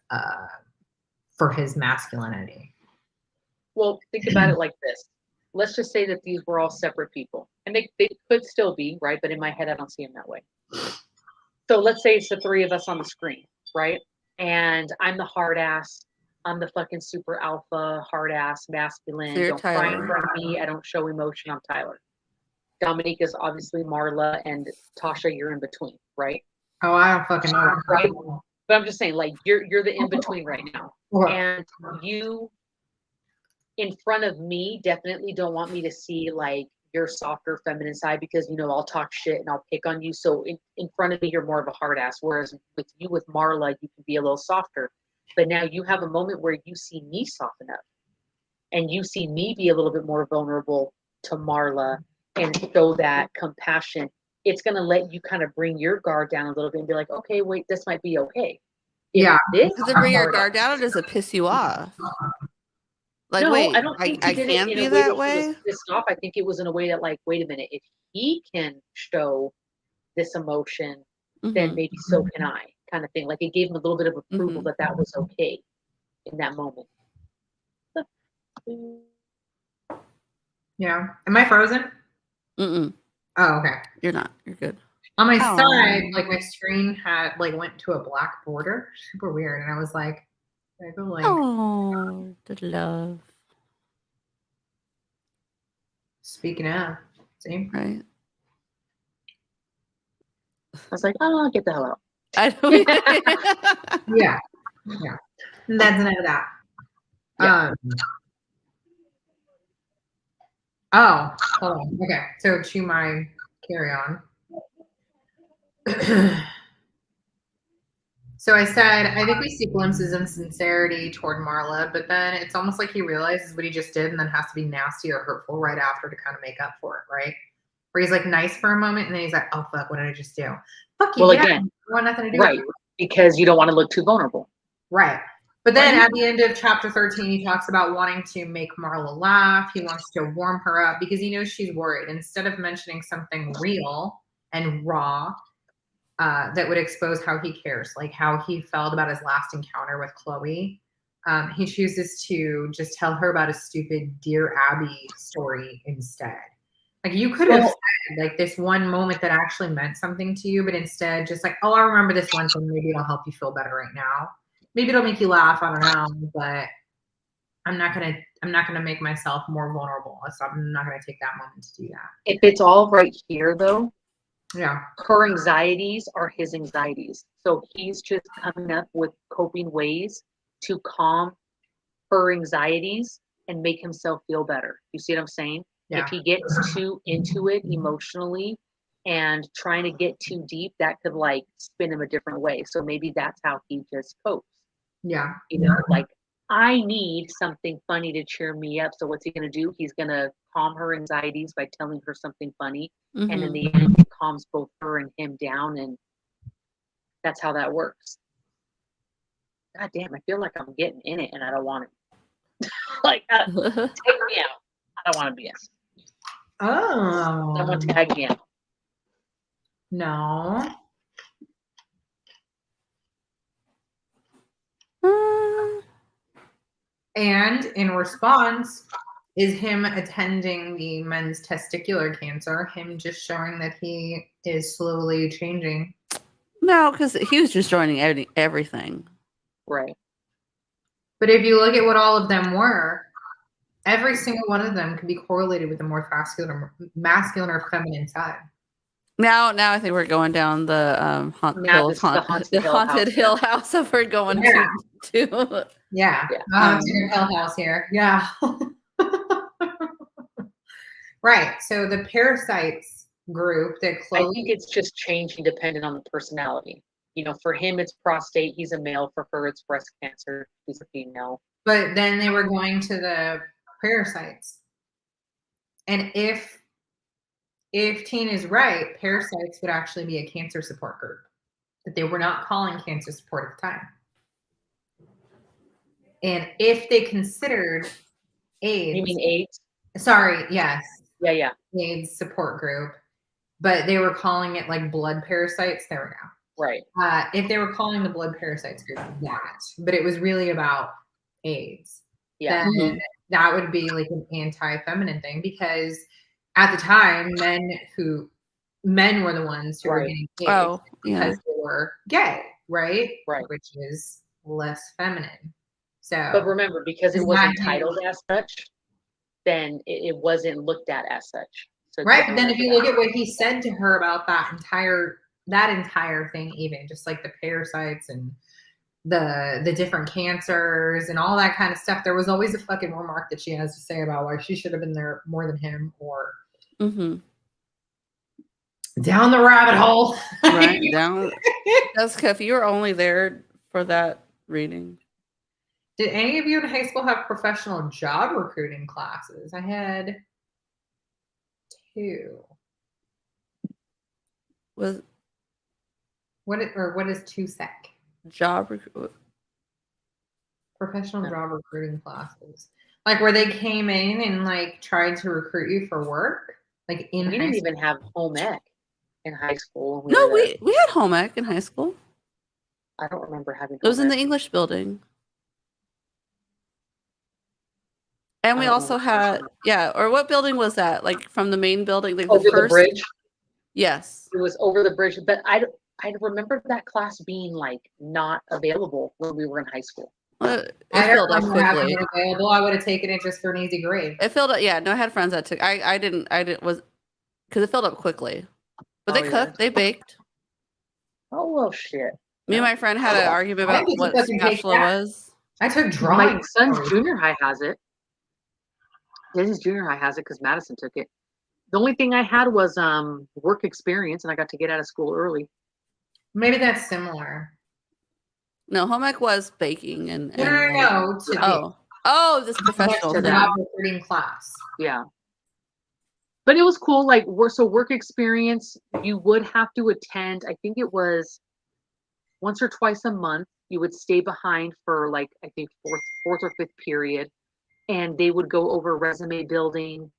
for his masculinity? Well, think about it like this. Let's just say that these were all separate people. And they could still be, right? But in my head, I don't see them that way. So let's say it's the three of us on the screen, right? And I'm the hard ass. I'm the fucking super alpha, hard ass, masculine. So don't cry in front of me. I don't show emotion. I'm Tyler. Dominique is obviously Marla, and Tasha, you're in between, right? Oh, I don't fucking know. Right? But I'm just saying, like, you're the in between right now. And you, in front of me, definitely don't want me to see like your softer feminine side, because I'll talk shit and I'll pick on you. So in front of me, you're more of a hard ass. Whereas with Marla, you can be a little softer. But now you have a moment where you see me soften up, and you see me be a little bit more vulnerable to Marla and show that compassion. It's going to let you kind of bring your guard down a little bit and be like, okay, wait, this might be okay. Does it bring your guard down, or does it piss you off? Like, no, wait, I don't think I can't be that way. Pissed off. I think it was in a way that, like, wait a minute, if he can show this emotion, then maybe so can I, kind of thing. Like, it gave him a little bit of approval that was okay in that moment. Yeah. Am I frozen? Mm-mm. Oh, okay. You're not. You're good. On my side, like my screen had like went to a black border. Super weird. And I was like, I go like, oh, the love. Speaking of, see? Right. I was like, oh, get the hell out. I know. Yeah. And that's enough of that. Yeah. Oh, hold on. Okay. So to my carry on. So I said, I think we see glimpses of sincerity toward Marla, but then it's almost like he realizes what he just did and then has to be nasty or hurtful right after to kind of make up for it, right? Where he's like nice for a moment and then he's like, oh, fuck, what did I just do? Fuck you, well, again, again, I want nothing to do right, with you. Because you don't want to look too vulnerable. Right. But then at the end of chapter 13, he talks about wanting to make Marla laugh. He wants to warm her up because he knows she's worried. Instead of mentioning something real and raw that would expose how he cares, like how he felt about his last encounter with Chloe, he chooses to just tell her about a stupid Dear Abby story instead. Like you could have said like this one moment that actually meant something to you, but instead just like, oh, I remember this one thing. Maybe it'll help you feel better right now. Maybe it'll make you laugh. I don't know, but I'm not gonna make myself more vulnerable. So I'm not gonna take that moment to do that. If it's all right here, though, Yeah, her anxieties are his anxieties. So he's just coming up with coping ways to calm her anxieties and make himself feel better. You see what I'm saying? yeah, If he gets too into it emotionally and trying to get too deep, that could like spin him a different way. So maybe that's how he just copes. yeah. You know, like I need something funny to cheer me up. So what's he going to do? He's going to calm her anxieties by telling her something funny. And in the end, it calms both her and him down. And that's how that works. God damn, I feel like I'm getting in it and I don't want it. Like, take me out. I don't want to be in. Oh, Someone tag me out. no. And in response is him attending the men's testicular cancer, him just showing that he is slowly changing. No, because he was just joining everything. Right. But if you look at what all of them were, every single one of them could be correlated with a more masculine or feminine side. Now I think we're going down the haunted hill house that we're going to. Yeah. Hell house here. Yeah. Right. So the parasites group that Chloe. I think it's just changing depending on the personality. You know, for him it's prostate, he's a male. For her it's breast cancer, she's a female. But then they were going to the parasites. And if Teen is right, parasites would actually be a cancer support group that they were not calling cancer support at the time. And if they considered AIDS. You mean AIDS? Sorry, yes. Yeah. AIDS support group, but they were calling it like blood parasites. There we go. Right. If they were calling the blood parasites group that, but it was really about AIDS. Yeah. Then that would be like an anti-feminine thing because at the time, men were the ones who were getting AIDS because they were gay, right? Right. Which is less feminine. So, but remember, because it wasn't titled as such, then it wasn't looked at as such. So right. But then if you look at what he said to her about that entire thing, even just like the parasites and the different cancers and all that kind of stuff, there was always a fucking remark that she has to say about why she should have been there more than him or down the rabbit hole. Right down. Jessica, if you were only there for that reading. Did any of you in high school have professional job recruiting classes? I had 2. What is 2sec? Professional job recruiting classes. Like where they came in and like tried to recruit you for work? Like we didn't even have home ec in high school. We had home ec in high school. I don't remember having it was in the English building. And we also had, or what building was that? Like from the main building? Like over the bridge? Yes. It was over the bridge. But I remember that class being like not available when we were in high school. It filled up quickly. Available. I would have taken it just for an easy grade. It filled up. Yeah, no, I had friends that took. I didn't because it filled up quickly. But they cooked, they baked. Oh well, shit. Me and my friend had an argument about what spatula was. I took drawing. My son's junior high has it. Disney's junior high has it because Madison took it. The only thing I had was work experience, and I got to get out of school early. Maybe that's similar. No, home ec was baking and no. This professional job recruiting class. Yeah, but it was cool. Like work experience, you would have to attend. I think it was once or twice a month. you would stay behind for like, I think fourth or fifth period, and they would go over resume building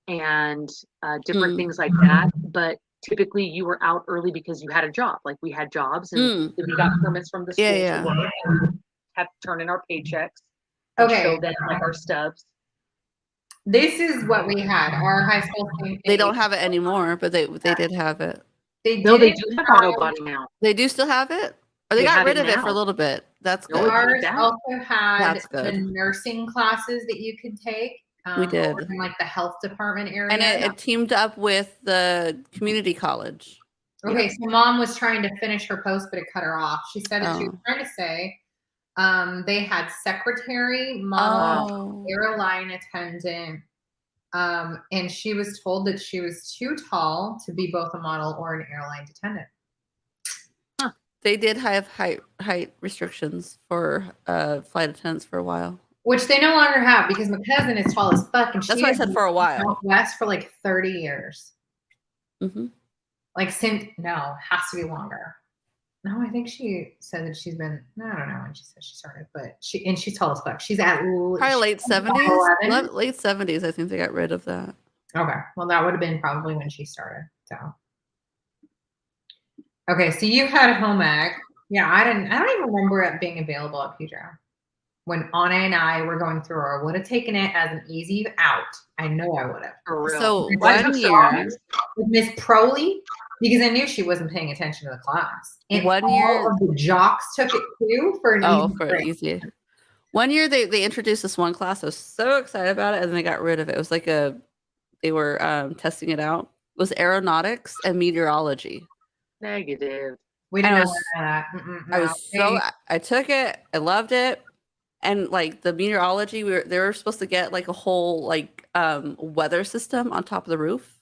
and different things like that. But typically you were out early because you had a job. Like we had jobs and we got permits from the school to work, and we had to turn in our paychecks and show them like our stubs. This is what we had. Our high school thing. They don't have it anymore, but they did have it. They do have auto body now. They do still have it? Or they got rid of it for a little bit. That's good. Ours also had the nursing classes that you could take. We did. In like the health department area. And it teamed up with the community college. Okay, so mom was trying to finish her post, but it cut her off. She said that she was trying to say they had secretary, model, airline attendant, and she was told that she was too tall to be both a model or an airline attendant. Huh. They did have height restrictions for flight attendants for a while. Which they no longer have because my cousin is tall as fuck. And that's what I said for a while. Northwest for like 30 years. Mm-hmm. Like has to be longer. No, I think she said that she's been, I don't know when she said she started, but she's tall as fuck. She's at probably late 70s. Late 70s, I think they got rid of that. Okay. Well, that would have been probably when she started. So. Okay, so you had home ec. Yeah, I don't even remember it being available at Pedro. When Anna and I were going through, or would have taken it as an easy out. I know I would have. So 1 year with Miss Proley, because I knew she wasn't paying attention to the class. And 1 year, all of the jocks took it too for an easy. 1 year they introduced this one class. I was so excited about it, and then they got rid of it. It was like they were testing it out. It was aeronautics and meteorology. Negative. We didn't know that. I took it. I loved it. And like the meteorology, they were supposed to get like a whole like weather system on top of the roof.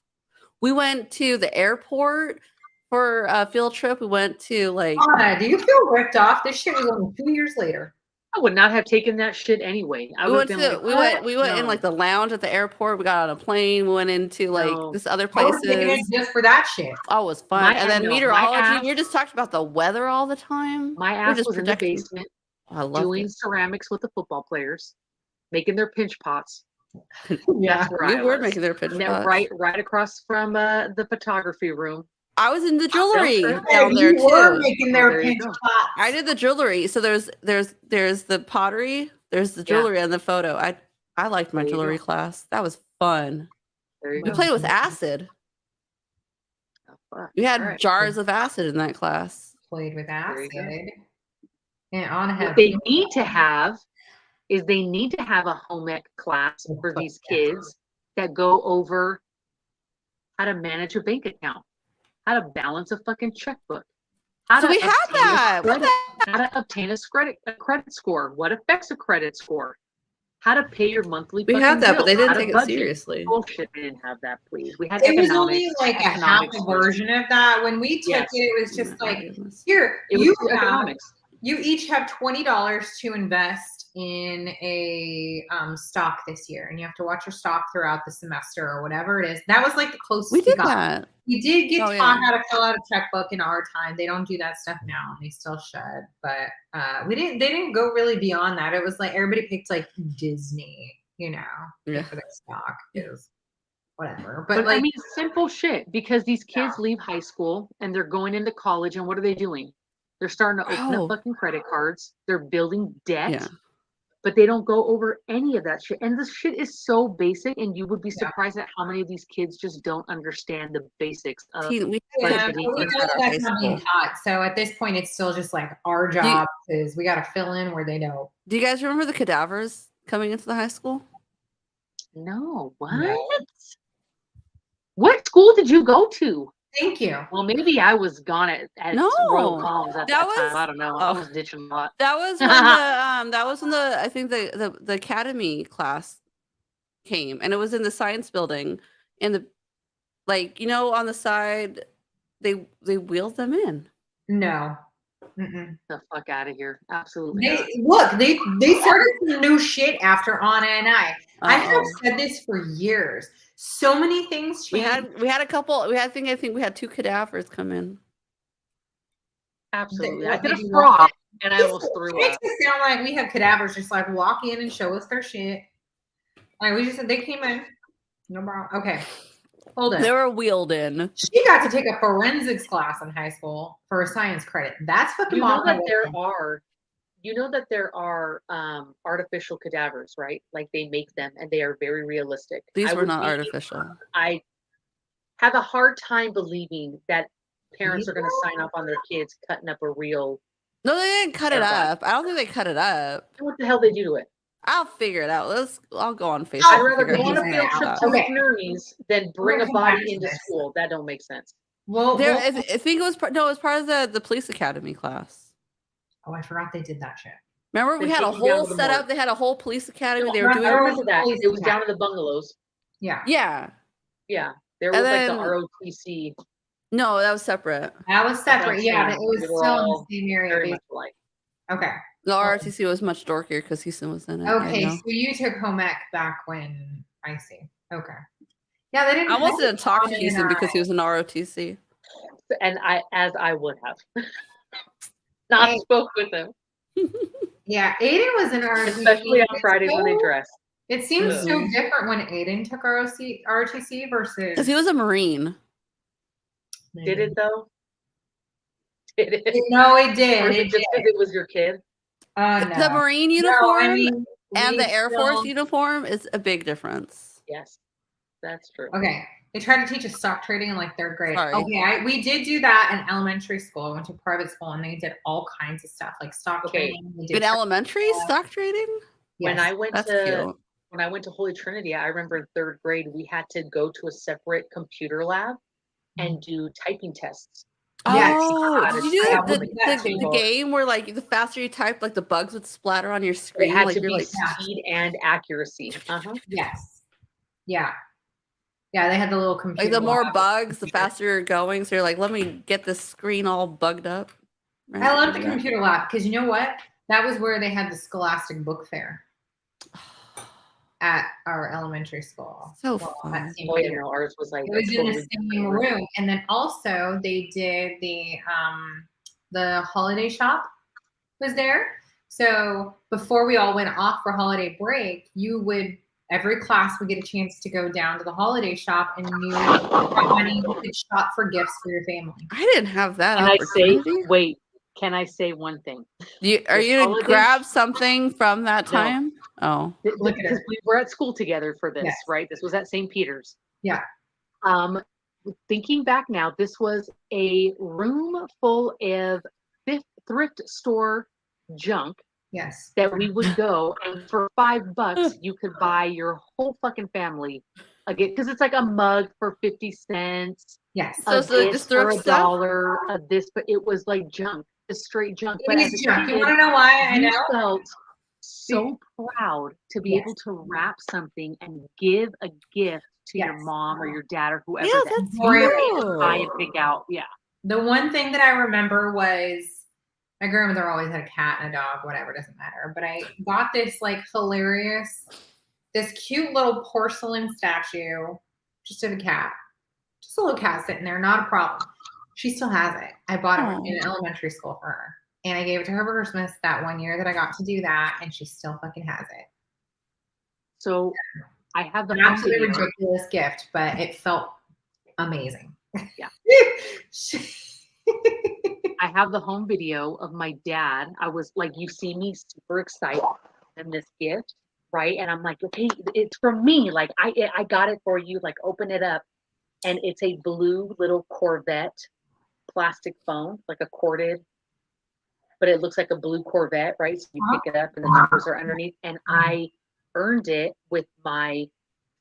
We went to the airport for a field trip. We went to like. Anna, do you feel ripped off? This shit was only 2 years later. I would not have taken that shit anyway. We went in like the lounge at the airport. We got on a plane. We went into like this other places just for that shit. Oh, it was fun. And then meteorology. We just talked about the weather all the time. My ass was in the basement. I love doing ceramics with the football players, making their pinch pots. Yeah, we were making their pinch pots. Right across from the photography room. I was in the jewelry down there too. Were making their pinch pots. I did the jewelry. So there's the pottery, there's the jewelry and the photo. I liked my jewelry class. That was fun. We played with acid. We had jars of acid in that class. Played with acid. And what they need to have is a home ec class for these kids that go over how to manage a bank account, how to balance a fucking checkbook, how to obtain a credit score, what affects a credit score, how to pay your monthly. We had that, but they didn't take it seriously. Bullshit, we didn't have that, please. We had it was only like a half version of that. When we took it, it was just like, here, economics. You each have $20 to invest in a stock this year, and you have to watch your stock throughout the semester or whatever it is. That was like the closest we did that. We did get taught how to fill out a checkbook in our time. They don't do that stuff now, and they still should. But they didn't go really beyond that. It was like everybody picked like Disney, for their stock is whatever. But like, I mean, simple shit, because these kids leave high school and they're going into college, and what are they doing? They're starting to open up fucking credit cards. They're building debt, but they don't go over any of that shit. And this shit is so basic, and you would be surprised at how many of these kids just don't understand the basics of we know that's not being taught. So at this point, it's still just like our job is we got to fill in where they don't. Do you guys remember the cadavers coming into the high school? No. What? No. What school did you go to? Thank you. Well, maybe I was gone at Royal Palms at that time. I don't know. I was ditching a lot. That was when I think the academy class came, and it was in the science building, and on the side they wheeled them in. No. The fuck out of here. Absolutely. They started some new shit after Anna and I. I have said this for years. So many things changed. We had a couple. I think we had 2 cadavers come in. Absolutely. I did a frog. And I almost threw It up. just sound like we have cadavers just like walk in and show us their shit. Like we just said they came in. No problem. Okay. Hold on. They were wheeled in. She got to take a forensics class in high school for a science credit. That's fucking You know that there there are artificial cadavers, right? Like they make them and they are very realistic. These were not artificial. I have a hard time believing that parents are going to sign up on their kids cutting up a real. No, they didn't cut it up. I don't think they cut it up. What the hell they do to it? I'll figure it out. I'll go on Facebook. I'd rather and go on figure a it field trip out. to Okay. McNerney's than bring a body into school. That don't make sense. Well, I think it was it was part of the police academy class. oh, I forgot they did that shit. Remember, we They had a take you down whole to the setup. morgue. They had a whole police academy. They I were doing. remember that. Police It was down academy. in the bungalows. Yeah. Yeah. Yeah. There was And like then- the ROTC. No, that was separate. That was separate. I'm Yeah, but saying it was they were still in all the same area. Very much alike. Okay. The ROTC was much dorkier because Houston was in it. Okay. I know. So you took home ec back when I see. Okay. Yeah, they didn't. I almost have didn't talk to common Houston because he was in ROTC. And I would have not Hey. spoke with him, Yeah, Aiden was in ROTC. especially on Fridays when they So- dress. It seems Yeah. so different when Aiden took ROTC versus. Because he was a Marine. Did it though? Did it? No, it Or did. is it just because it was your kid? No. The Marine No, uniform I mean, and we the Air Force still- uniform is a big difference. Yes, that's true. Okay. They tried to teach us stock trading in like third grade. Sorry. Okay, we did do that in elementary school. I went to private school and they did all kinds of stuff like stock Okay. trading. They did In elementary, stock trading? When Yes. I went That's to cute. when I went to Holy Trinity, I remember in third grade we had to go to a separate computer lab and do typing tests. Yes. Oh, God, did it's you do terrible. the, That the, too. the game where like the faster you type, like the bugs would splatter on your It screen? had Like to you're be like, speed and accuracy. Uh-huh. Yes. Yeah. Yeah, they had the little computer. like the more lab. bugs, the faster you're going. So you're like, let me get this screen all bugged up. Right? I love the computer lab because you know what? That was where they had the Scholastic Book Fair at our elementary school. So Well, fun. at St. Oh, you Peter's. know, ours was like It was in the totally same different. room, and then also they did the holiday shop was there. So before we all went off for holiday break, every class would get a chance to go down to the holiday shop and money you could shop for gifts for your family. I didn't have that Can I say, opportunity. wait, can I say one thing? Are the you gonna holiday- grab something from that No. time? Oh, Look at Because her. we were at school together for this, Yes. right? This was at St. Peter's. Yeah. Thinking back now, this was a room full of thrift store junk Yes. that we would go, and for $5 you could buy your whole fucking family a gift, because it's like a mug for 50 cents, Yes. So a it's like gift just for thrift a stuff? $1, a this, but it was like junk, just straight junk. But It as is a junk. You kid, want to know why I you know? felt so proud to be Yes. able to wrap something and give a gift to your Yes. mom or your dad or whoever yeah, that that's Or you were able to buy cute. and pick out. Yeah. The one thing that I remember was my grandmother always had a cat and a dog, whatever, doesn't matter. But I got this like hilarious, this cute little porcelain statue just of a cat. Just a little cat sitting there, not a problem. She still has it. I bought it Aw. in elementary school for her. And I gave it to her for Christmas that one year that I got to do that, and she still fucking has it. So I have the An home absolutely video. ridiculous gift, but it felt amazing. Yeah. I have the home video of my dad. I was like, you see me super excited in this gift, right? And I'm like, okay, it's from me. Like I got it for you. Like open it up, and it's a blue little Corvette plastic phone, like a corded, but it looks like a blue Corvette, right? So you pick it up, and the numbers are underneath. And I earned it with my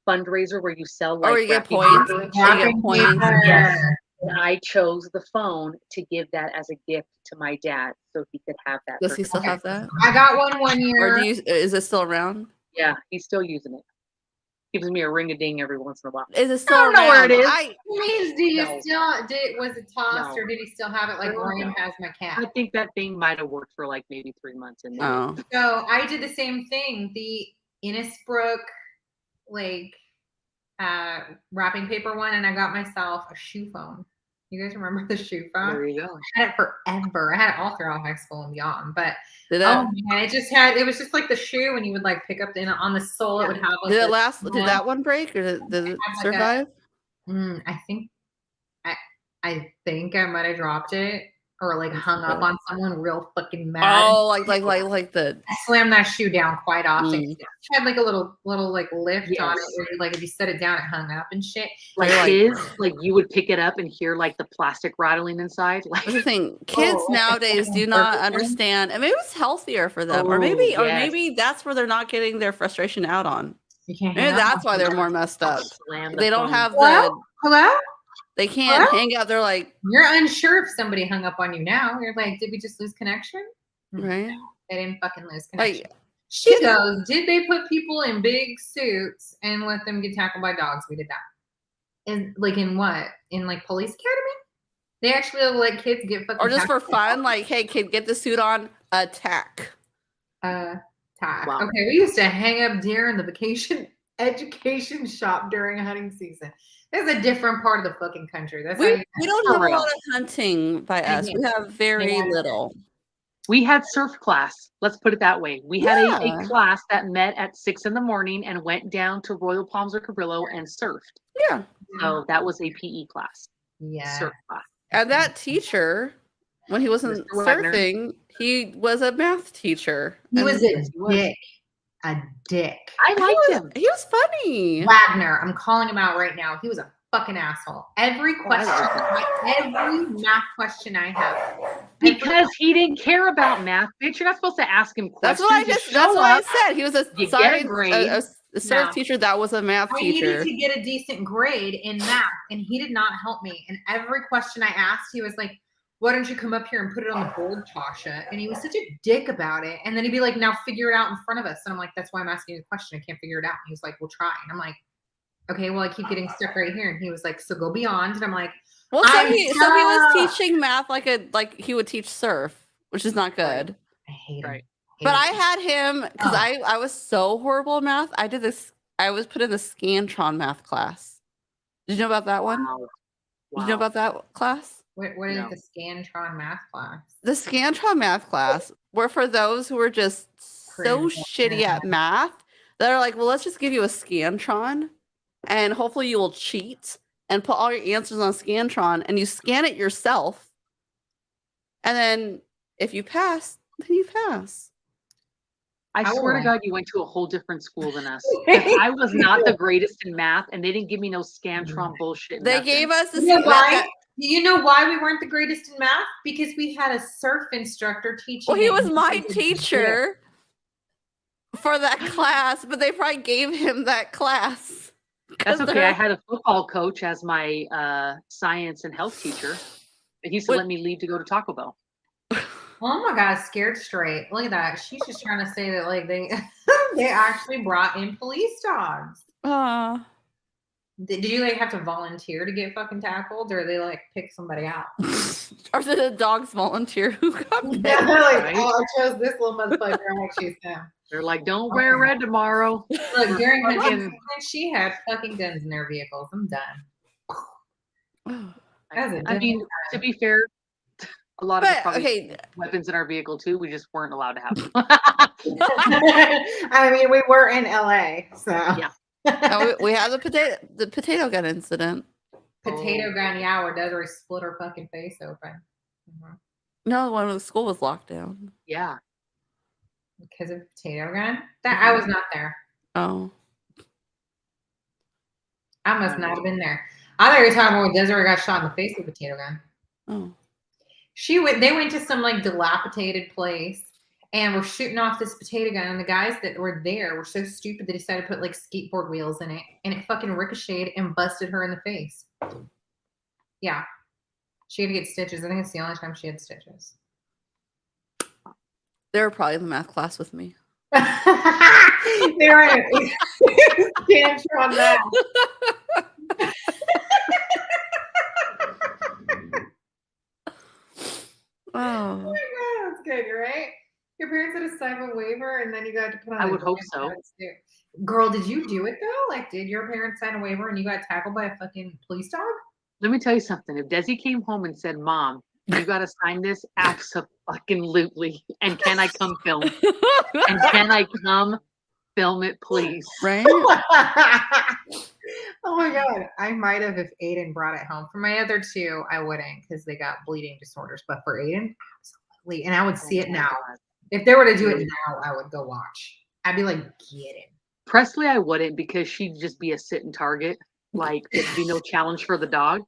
fundraiser where you sell like Or you get wrapping points. paper. You get points. Yes. And I chose the phone to give that as a gift to my dad so he could have that. Does for he still him. have that? I got one year. Or is it still around? Yeah, he's still using it. Gives me a ring a ding every once in a while. Is it still don't know around? where it is. Means do you No. was it tossed No. or did he still have it like No. Graham has my I cat? think that thing might have worked for like maybe 3 months. And then Oh, So I did the same thing. The Innisbrook like wrapping paper one, and I got myself a shoe phone. You guys remember the shoe fob? There you go. I had it forever. I had it all throughout high school and beyond. But Did oh man, it was just like the shoe when you would like pick up on the sole. It would have like. Did it last? Did that one break or did it survive? I think I might have dropped it or like hung up on someone real fucking mad. Oh, like the. I slammed that shoe down quite often. It had like a little like lift on it where like if you set it down, it hung up and shit. Like kids, like you would pick it up and hear like the plastic rattling inside. Like That's the thing. Kids nowadays do not understand, and maybe it's healthier for them, or maybe that's where they're not getting their frustration out on. Maybe that's why they're more messed up. They don't have the hello. They can't hang out. They're like, you're unsure if somebody hung up on you now. You're like, did we just lose connection? Right? They didn't fucking lose connection. She goes, did they put people in big suits and let them get tackled by dogs? We did that. And like in what? In like police academy? They actually let kids get fucking. Or just for fun, like, hey kid, get the suit on, attack. Wow. Okay, we used to hang up deer in the vacation education shop during hunting season. It's a different part of the fucking country. That's we don't have a lot of hunting by us. We have very little. We had surf class. Let's put it that way. We had a class that met at 6 a.m. and went down to Royal Palms or Cabrillo and surfed. Yeah. So that was a PE class. Yeah. Surf class. And that teacher, when he wasn't surfing, he was a math teacher. He was a dick. I liked him. He was funny. Wagner, I'm calling him out right now. He was a fucking asshole. Every math question I have. Because he didn't care about math, bitch. You're not supposed to ask him questions. That's what I said. He was a science a surf teacher that was a math teacher. I needed to get a decent grade in math, and he did not help me. And every question I asked, he was like, why don't you come up here and put it on the board, Tasha? And he was such a dick about it. And then he'd be like, now figure it out in front of us. And I'm like, that's why I'm asking you the question. I can't figure it out. And he was like, we'll try. And I'm like, okay, well, I keep getting stuck right here. And he was like, so go beyond. And I'm like, well, so he was teaching math like he would teach surf, which is not good. I hate him. But I had him because I was so horrible at math. I was put in the Scantron math class. Did you know about that one? Wow. Did you know about that class? What is the Scantron math class? The Scantron math class were for those who were just so shitty at math that are like, well, let's just give you a Scantron and hopefully you will cheat and put all your answers on Scantron and you scan it yourself. And then if you pass, then you pass. I swear to God, you went to a whole different school than us. I was not the greatest in math, and they didn't give me no Scantron bullshit. They gave us the Do you know why we weren't the greatest in math? Because we had a surf instructor teaching. Well, he was my teacher for that class, but they probably gave him that class. That's okay. I had a football coach as my science and health teacher, and he used to let me leave to go to Taco Bell. Oh my God, scared straight. Look at that. She's just trying to say that like they actually brought in police dogs. Did you like have to volunteer to get fucking tackled, or they like pick somebody out? Or did the dogs volunteer who got picked? Yeah, they're like, oh, I chose this little motherfucker. I choose him. They're like, don't wear red tomorrow. Look, during hunting, she had fucking guns in their vehicles. I'm done. I mean, to be fair, a lot of weapons in our vehicle too. We just weren't allowed to have them. I mean, we were in LA, so yeah. We had the potato gun incident. Potato gun, yeah, where Desiree split her fucking face open. Mm-hmm. No, when the school was locked down. Yeah. Because of potato gun? That I was not there. Oh. I must not have been there. I thought you were talking about when Desiree got shot in the face with a potato gun. Oh. They went to some like dilapidated place and were shooting off this potato gun, and the guys that were there were so stupid they decided to put like skateboard wheels in it, and it fucking ricocheted and busted her in the face. Yeah. She had to get stitches. I think it's the only time she had stitches. They were probably in the math class with me. They were in Scantron math. Oh my God, that's good, right? Your parents had to sign a waiver, and then you got to put on. I would hope so. Girl, did you do it though? Like, did your parents sign a waiver and you got tackled by a fucking police dog? Let me tell you something. If Desi came home and said, "Mom, you got to sign this," absolutely. And can I come film? And can I come film it, please? Right? Oh my god, I might have if Aiden brought it home. For my other two, I wouldn't because they got bleeding disorders. But for Aiden, absolutely. And I would see it now. God. If they were to do it now, I would go watch. I'd be like, get it. Presley, I wouldn't because she'd just be a sitting target. Like there'd be no challenge for the dog.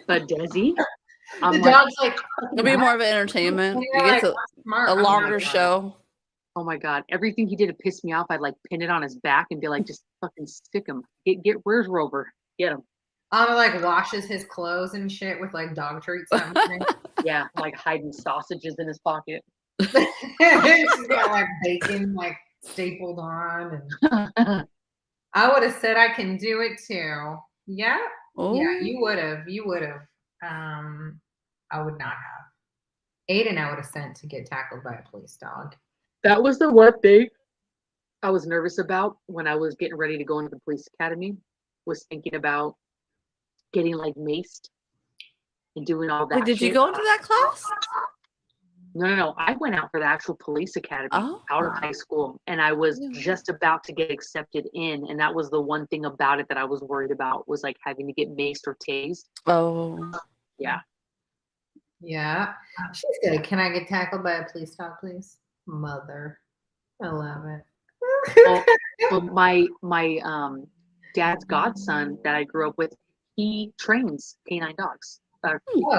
But Desi, The dog's like, It'll be more of an entertainment. And you're It gets like, smart. a I'm longer not show. oh my god, everything he did to piss me off, I'd like pin it on his back and be like, just fucking stick him. Get where's Rover? Get him. Like washes his clothes and shit with like dog treats. Yeah, like hiding sausages in his pocket. She's got like bacon like stapled on, and I would have said I can do it too. Yeah, Oh. yeah, you would have. You would have. I would not have. Aiden, I would have sent to get tackled by a police dog. That was the one thing I was nervous about when I was getting ready to go into the police academy. Was thinking about getting like maced and doing all that. Wait, did you shit. go into that class? No. I went out for the actual police academy out of high school, and I was just about to get accepted in, and that was the one thing about it that I was worried about was like having to get maced or tased. Oh. Yeah. Yeah, she's good. Can I get tackled by a police dog, please? Mother, I love it. Well, my dad's godson that I grew up with, he trains canine dogs,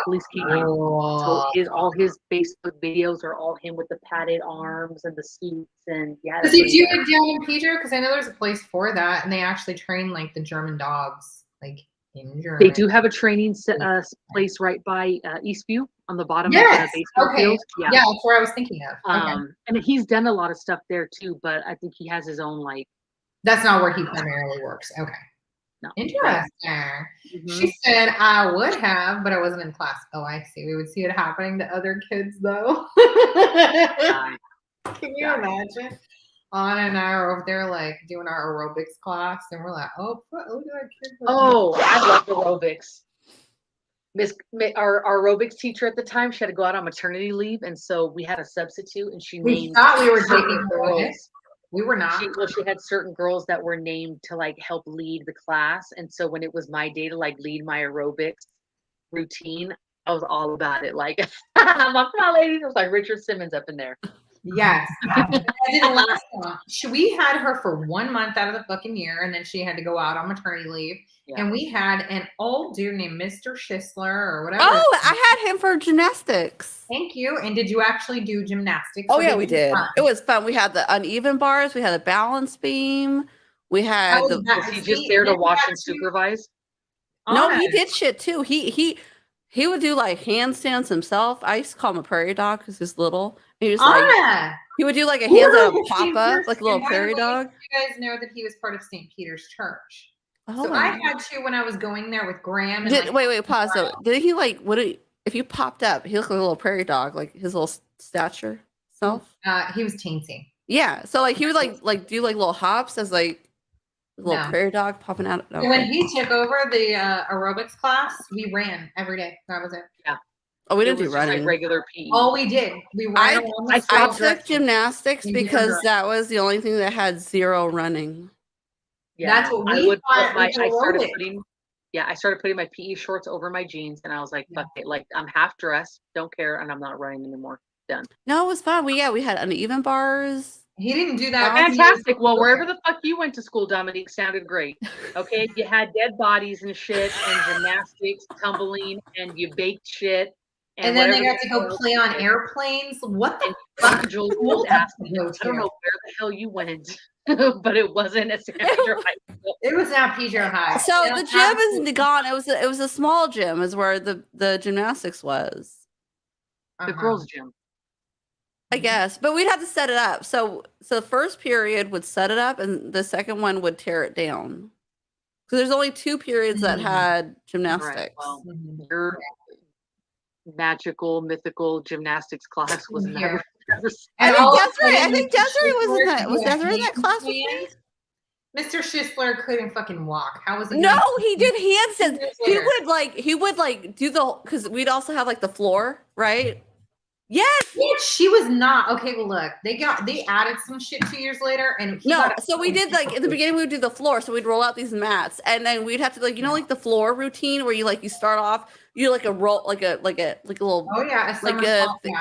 police canine. So all his Facebook videos are all him with the padded arms and the suits, and yeah. Does he do it down in Peter? Because I know there's a place for that, and they actually train like the German dogs, like in Germany. They do have a training place right by Eastview on the bottom of the baseball field. Yeah, that's where I was thinking of. And he's done a lot of stuff there too, but I think he has his own like. That's not where he primarily works. Okay. No. Interesting. Mm-hmm. She said I would have, but I wasn't in class. Oh, I see. We would see it happening to other kids though. Can you imagine? Anna and I are over there like doing our aerobics class, and we're like, oh, look at that kid. Oh, I love aerobics. Our aerobics teacher at the time, she had to go out on maternity leave, and so we had a substitute, and we thought we were taking girls. We were not. She had certain girls that were named to like help lead the class, and so when it was my day to like lead my aerobics routine, I was all about it. Like, come on, ladies! It was like Richard Simmons up in there. Yes. That didn't last long. We had her for 1 month out of the fucking year, and then she had to go out on maternity leave. Yeah. And we had an old dude named Mr. Schisler or whatever. Oh, I had him for gymnastics. Thank you. And did you actually do gymnastics? Oh, yeah, we did. It was fun. We had the uneven bars. We had a balance beam. We had was he just there to watch and supervise? No, he did shit too. He would do like handstands himself. I used to call him a prairie dog because he's little. He was like, he would do like a hands out pop up, like a little prairie dog. You guys know that he was part of St. Peter's Church. Oh, so I had to when I was going there with Graham. And wait, pause. So did he like if you popped up, he looked like a little prairie dog, like his little stature self? He was teensy. Yeah. So like he would like do like little hops as like a little prairie dog popping out. Okay. When he took over the aerobics class, we ran every day. That was it. Yeah. Oh, we didn't do running. Like regular PE. Oh, we did. We ran. I took gymnastics because that was the only thing that had zero running. Yeah, that's what we would. I started putting my PE shorts over my jeans, and I was like, "Fuck it!" Like I'm half dressed, don't care, and I'm not running anymore. Done. No, it was fun. We had uneven bars. He didn't do that. Fantastic. Well, wherever the fuck you went to school, Dominique, sounded great. Okay, you had dead bodies and shit, and gymnastics, tumbling, and you baked shit. And then they got to go play on airplanes. What the fuck? Julie was asking. I don't know where the hell you went, but it wasn't at San Pedro High School. It was not Pedro High. So the gym is gone. It was a small gym, is where the gymnastics was. The girls' gym. I guess, but we'd have to set it up. So the first period would set it up, and the second one would tear it down. Because there's only 2 periods that had gymnastics. Right. Well, your magical, mythical gymnastics class was never. I think Desiree was in that. Was Desiree in that class with me? Mr. Schisler couldn't fucking walk. How was it? No, he did handstands. Years He later. would like do the because we'd also have like the floor, right? Yes. Bitch, she was not okay. Well, look, they added some shit 2 years later, and he No, got a so we did like in the beginning we would do the floor, so we'd roll out these mats, and then we'd have to like like the floor routine where you start off you do like a roll like a little Oh yeah,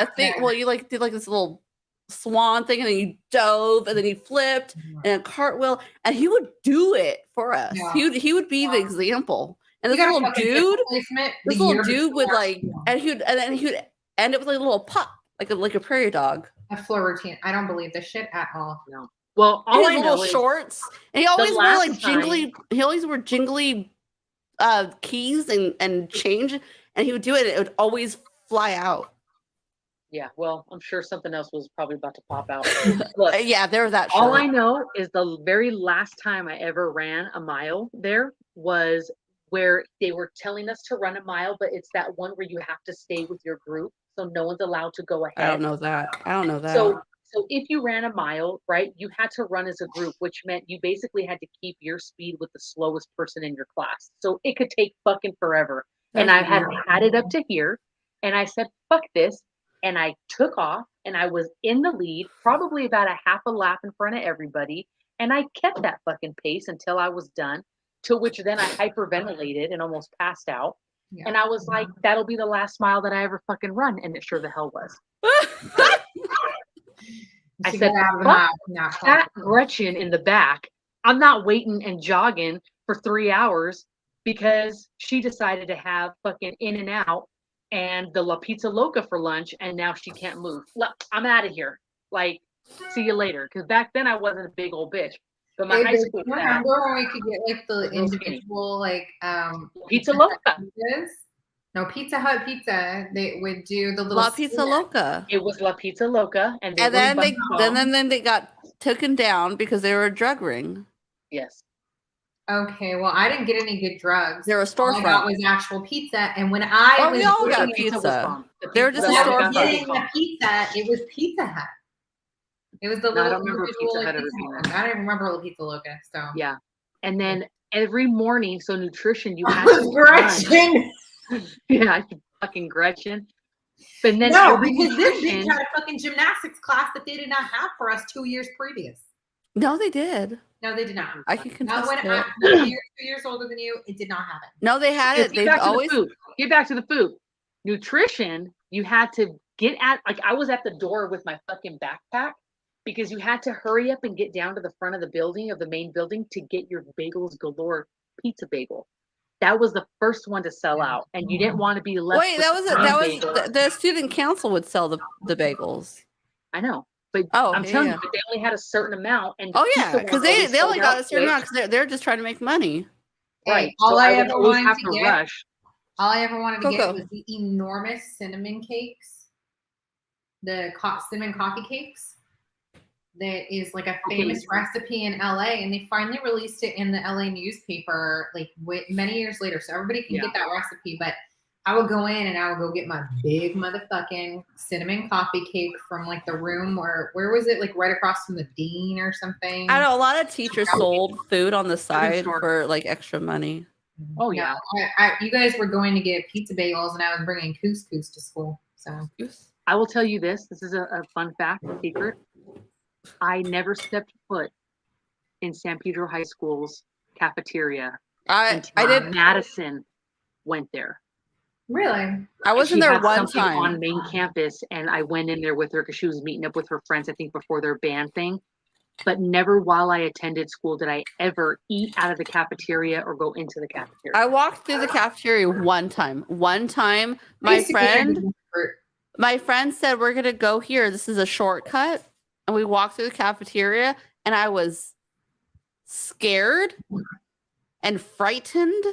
a thing. Well, you like did like this little swan thing, and then you dove, and then you flipped, and a cartwheel, and he would do it for us. Yeah. He would be the example, and You this got a little fucking dude, placement the this little year dude would before. like, and then he would end it with like a little pup, like a prairie dog. A floor routine. I don't believe this shit at all. No. Well, And all his I know little is shorts, and he always wore like last time- jingly. He always wore jingly keys and change, and he would do it. And it would always fly out. yeah. Well, I'm sure something else was probably about to pop out. Look, Yeah, there was that. all shirt. I know is the very last time I ever ran a mile there was where they were telling us to run a mile, but it's that one where you have to stay with your group, so no one's allowed to go ahead. I don't know that. So if you ran a mile, right, you had to run as a group, which meant you basically had to keep your speed with the slowest person in your class. So it could take fucking forever. And I had it up to here, and I said, fuck this. And I took off, and I was in the lead, probably about a half a lap in front of everybody. And I kept that fucking pace until I was done, to which then I hyperventilated and almost passed out. Yeah. And I was like, that'll be the last mile that I ever fucking run. And it sure the hell was. I She said, got out of the fuck mouth, not Fat Gretchen in the back. I'm not waiting and jogging for 3 hours because she decided to have fucking In-N-Out and the La Pizza Loca for lunch, and now she can't move. I'm out of here. Like, see you later. Because back then I wasn't a big old bitch. But my Hey, high babe, school fat, remember when we could get like the real skinny. individual like Pizza Loca. pizzas? No, Pizza Hut pizza. They would do the little La Pizza Loca. It was La Pizza Loca, and And then wouldn't bust the bomb. then they got taken down because they were a drug ring. Yes. Okay, well, I didn't get any good drugs. They were a All I got storefront. was actual pizza, and when I Oh, was we all got getting- pizza. was bomb. The They were pizza just a that when I I was got storefront. getting the pizza, it was Pizza Hut. It was the No, I little don't remember individual Pizza like, Hut ever pizza being one. there. I don't even remember the Pizza Loca. So Yeah. And then every morning, so nutrition, you I had was to run. Gretchen. Yeah, fucking Gretchen. But then No, every because this bitch nutrition, had a fucking gymnastics class that they did not have for us 2 years previous. No, they did. No, they did not. I can Not contest when it. I'm 2 years older than you. It did not have it. No, they had Yes, it. They always. Get back to the food. Nutrition, you had to get at, like, I was at the door with my fucking backpack because you had to hurry up and get down to the front of the building, of the main building, to get your bagels galore pizza bagel. That was the first one to sell out, and you didn't want to be left. Wait, with that was bagel. the student council would sell the bagels. I know, but Oh, I'm yeah, telling yeah. you, but they only had a certain amount. And Oh pizza yeah, because ones always they only sold got out a certain quick. amount because they're just trying to make money. Right. All So I would ever always wanted have to to get, rush. all I ever wanted to get Cocoa. was the enormous cinnamon cakes, the cinnamon coffee cakes. That is like a famous recipe in LA, and they finally released it in the LA newspaper like many years later, so everybody can get that recipe. But I would go in and I would go get my big motherfucking cinnamon coffee cake from like the room where was it, like right across from the dean or something. I know a lot of teachers sold food on the side store. for like extra money. Oh No, yeah. you guys were going to get pizza bagels, and I was bringing couscous to school. So I will tell you this. This is a fun fact, secret. I never stepped foot in San Pedro High School's cafeteria I until did. Madison went there. really, I was in She there had one something time. on main campus, and I went in there with her because she was meeting up with her friends, I think, before their band thing. But never while I attended school did I ever eat out of the cafeteria or go into the cafeteria. I walked through the cafeteria one time. One time, my friend said, "We're gonna go here. This is a shortcut." And we walked through the cafeteria, and I was scared and frightened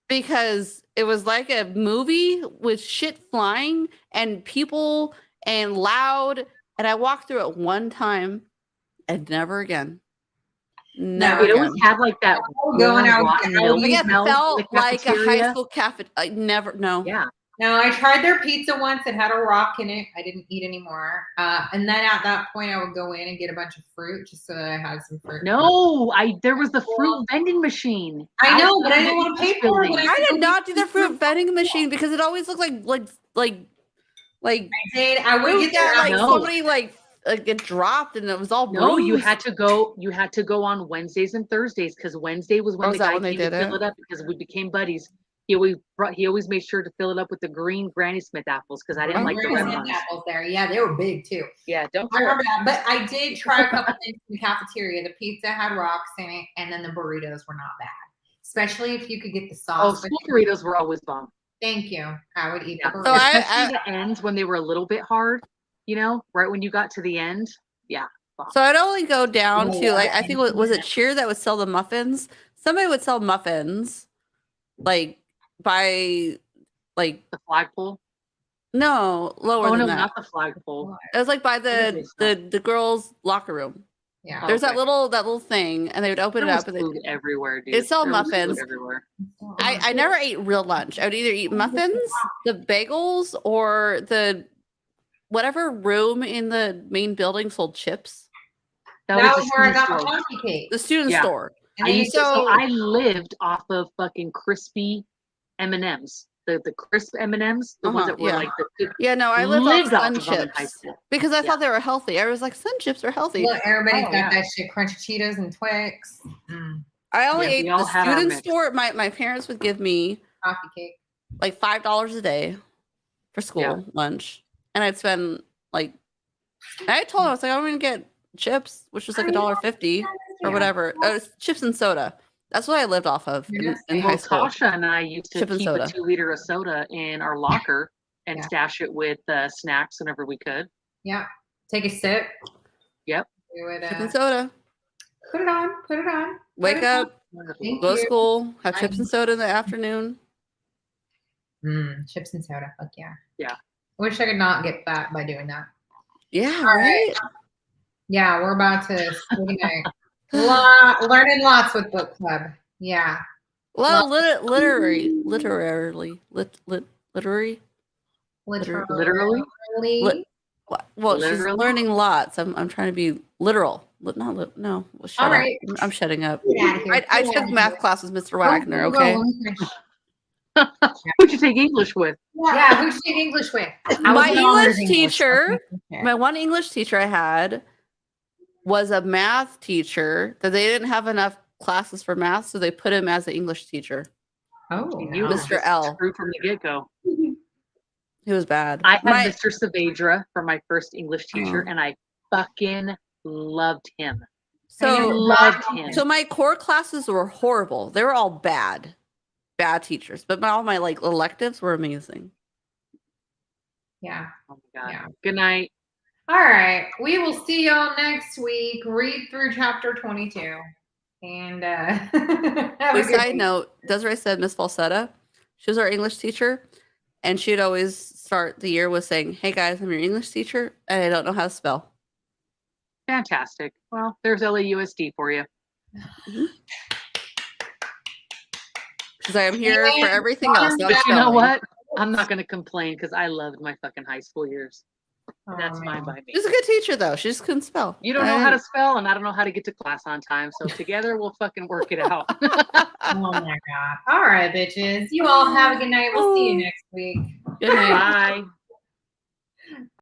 because it was like a movie with shit flying and people and loud. And I walked through it one time and never again. Never It again. always had like that going out rotten and milk Like it smell in felt the like a high cafeteria. school cafeteria. I never, no. Yeah. No, I tried their pizza once. It had a rock in it. I didn't eat anymore. And then at that point, I would go in and get a bunch of fruit just so that I had some fruit. No, there was the fruit vending machine. I know, but I didn't want to pay for it. I did not do the fruit vending machine because it always looked like I did. I would get that that. like somebody like get dropped and it was all No, you bruised. had to go. You had to go on Wednesdays and Thursdays because Wednesday was when Oh, the is that guy when they came to did fill it? it up because we became buddies. He always made sure to fill it up with the green Granny Smith apples because I didn't like the red ones. Apples there. Yeah, they were big too. Yeah, don't. I remember that, but I did try a couple things in the cafeteria. The pizza had rocks in it, and then the burritos were not bad, especially if you could get the Oh, sauce. school burritos were always bomb. Thank you. I would eat Yeah. the burritos. So Especially the ends when they were a little bit hard. Right when you got to the end. Yeah. Bomb. So I'd only go down to like I think was it Yeah. Cheer that would sell the muffins? Somebody would sell muffins like by like The flagpole. no lower Oh than no, that. not the flagpole. It was like by did the girls' locker room. Yeah. There's Okay. that little thing, and they would open There it was up, and food everywhere, dude. they'd sell There was food muffins. everywhere. I never ate real lunch. I would either eat muffins, the bagels, or the whatever room in the main building sold chips. That the was where I student got the store. coffee cake. The student Yeah. store. And I they used to, so- so I lived off of fucking crispy M&Ms. The crisp M&Ms, the ones that were yeah. like the Yeah, no, I lived lived off off Sun of them in high chips school. because I Yeah. thought they were healthy. I was like, Sun chips are healthy. Look, everybody's Oh, got yeah. that shit. Crunchy Cheetos and Twix. I only Yeah, ate we the all had our student mix. store. My parents would give me Coffee cake. like $5 a day for school Yeah. lunch, and I'd spend like. I told them I was like, I'm gonna get chips, which was like $1.50 or whatever. It was chips and soda. That's what I lived off of in high Well, school. Tasha and I used to Chip and keep soda. a 2-liter of soda in our locker and Yeah. stash it with snacks whenever we could. Yeah. Take a sip. Yep. We would Chips and soda. put it on. Put it on. Wake Put it on. up, Thank go to you. school, have chips and soda in the afternoon. Chips and soda. Fuck yeah. Yeah. I wish I could not get fat by doing that. Yeah, All right. Yeah, we're about to learning lots with book club. Yeah. Well, literary. Literally? Well, she's Literally? learning lots. I'm trying to be literal. No. Well, shut All up. right. I'm shutting up. Get out of here. I Get out took of math here. class with Mr. Oh, Wagner. go, Okay. let me finish. Who'd you take English with? Yeah, who should English with? I My was in honors English teacher, Okay. my one English teacher I had was a math teacher that they didn't have enough classes for math, so they put him as an English teacher. Oh, You no. Mr. L. Screwed from the get-go. He was bad. I had My- Mr. Saavedra for my first English teacher, Oh. and I fucking loved him. so Loved him. So my core classes were horrible. They were all bad teachers. But all my like electives were amazing. Yeah. Oh my god. Yeah. Good night. All right. We will see y'all next week. Read through chapter 22. And have a Quick good side week. note, Desiree said Miss Falsetta, she was our English teacher, and she'd always start the year with saying, "Hey guys, I'm your English teacher, and I don't know how to spell." Fantastic. Well, there's LAUSD for you. Because I am here for everything else. not But you know spelling. what? I'm not going to complain because I loved my fucking high school years. Oh, That's man. fine by me. She's a good teacher though. She just couldn't spell. You don't know how to spell, and I don't know how to get to class on time. So together we'll fucking work it out. Oh my god. All right, bitches. You all have a good night. We'll see you next week. Good night. Bye.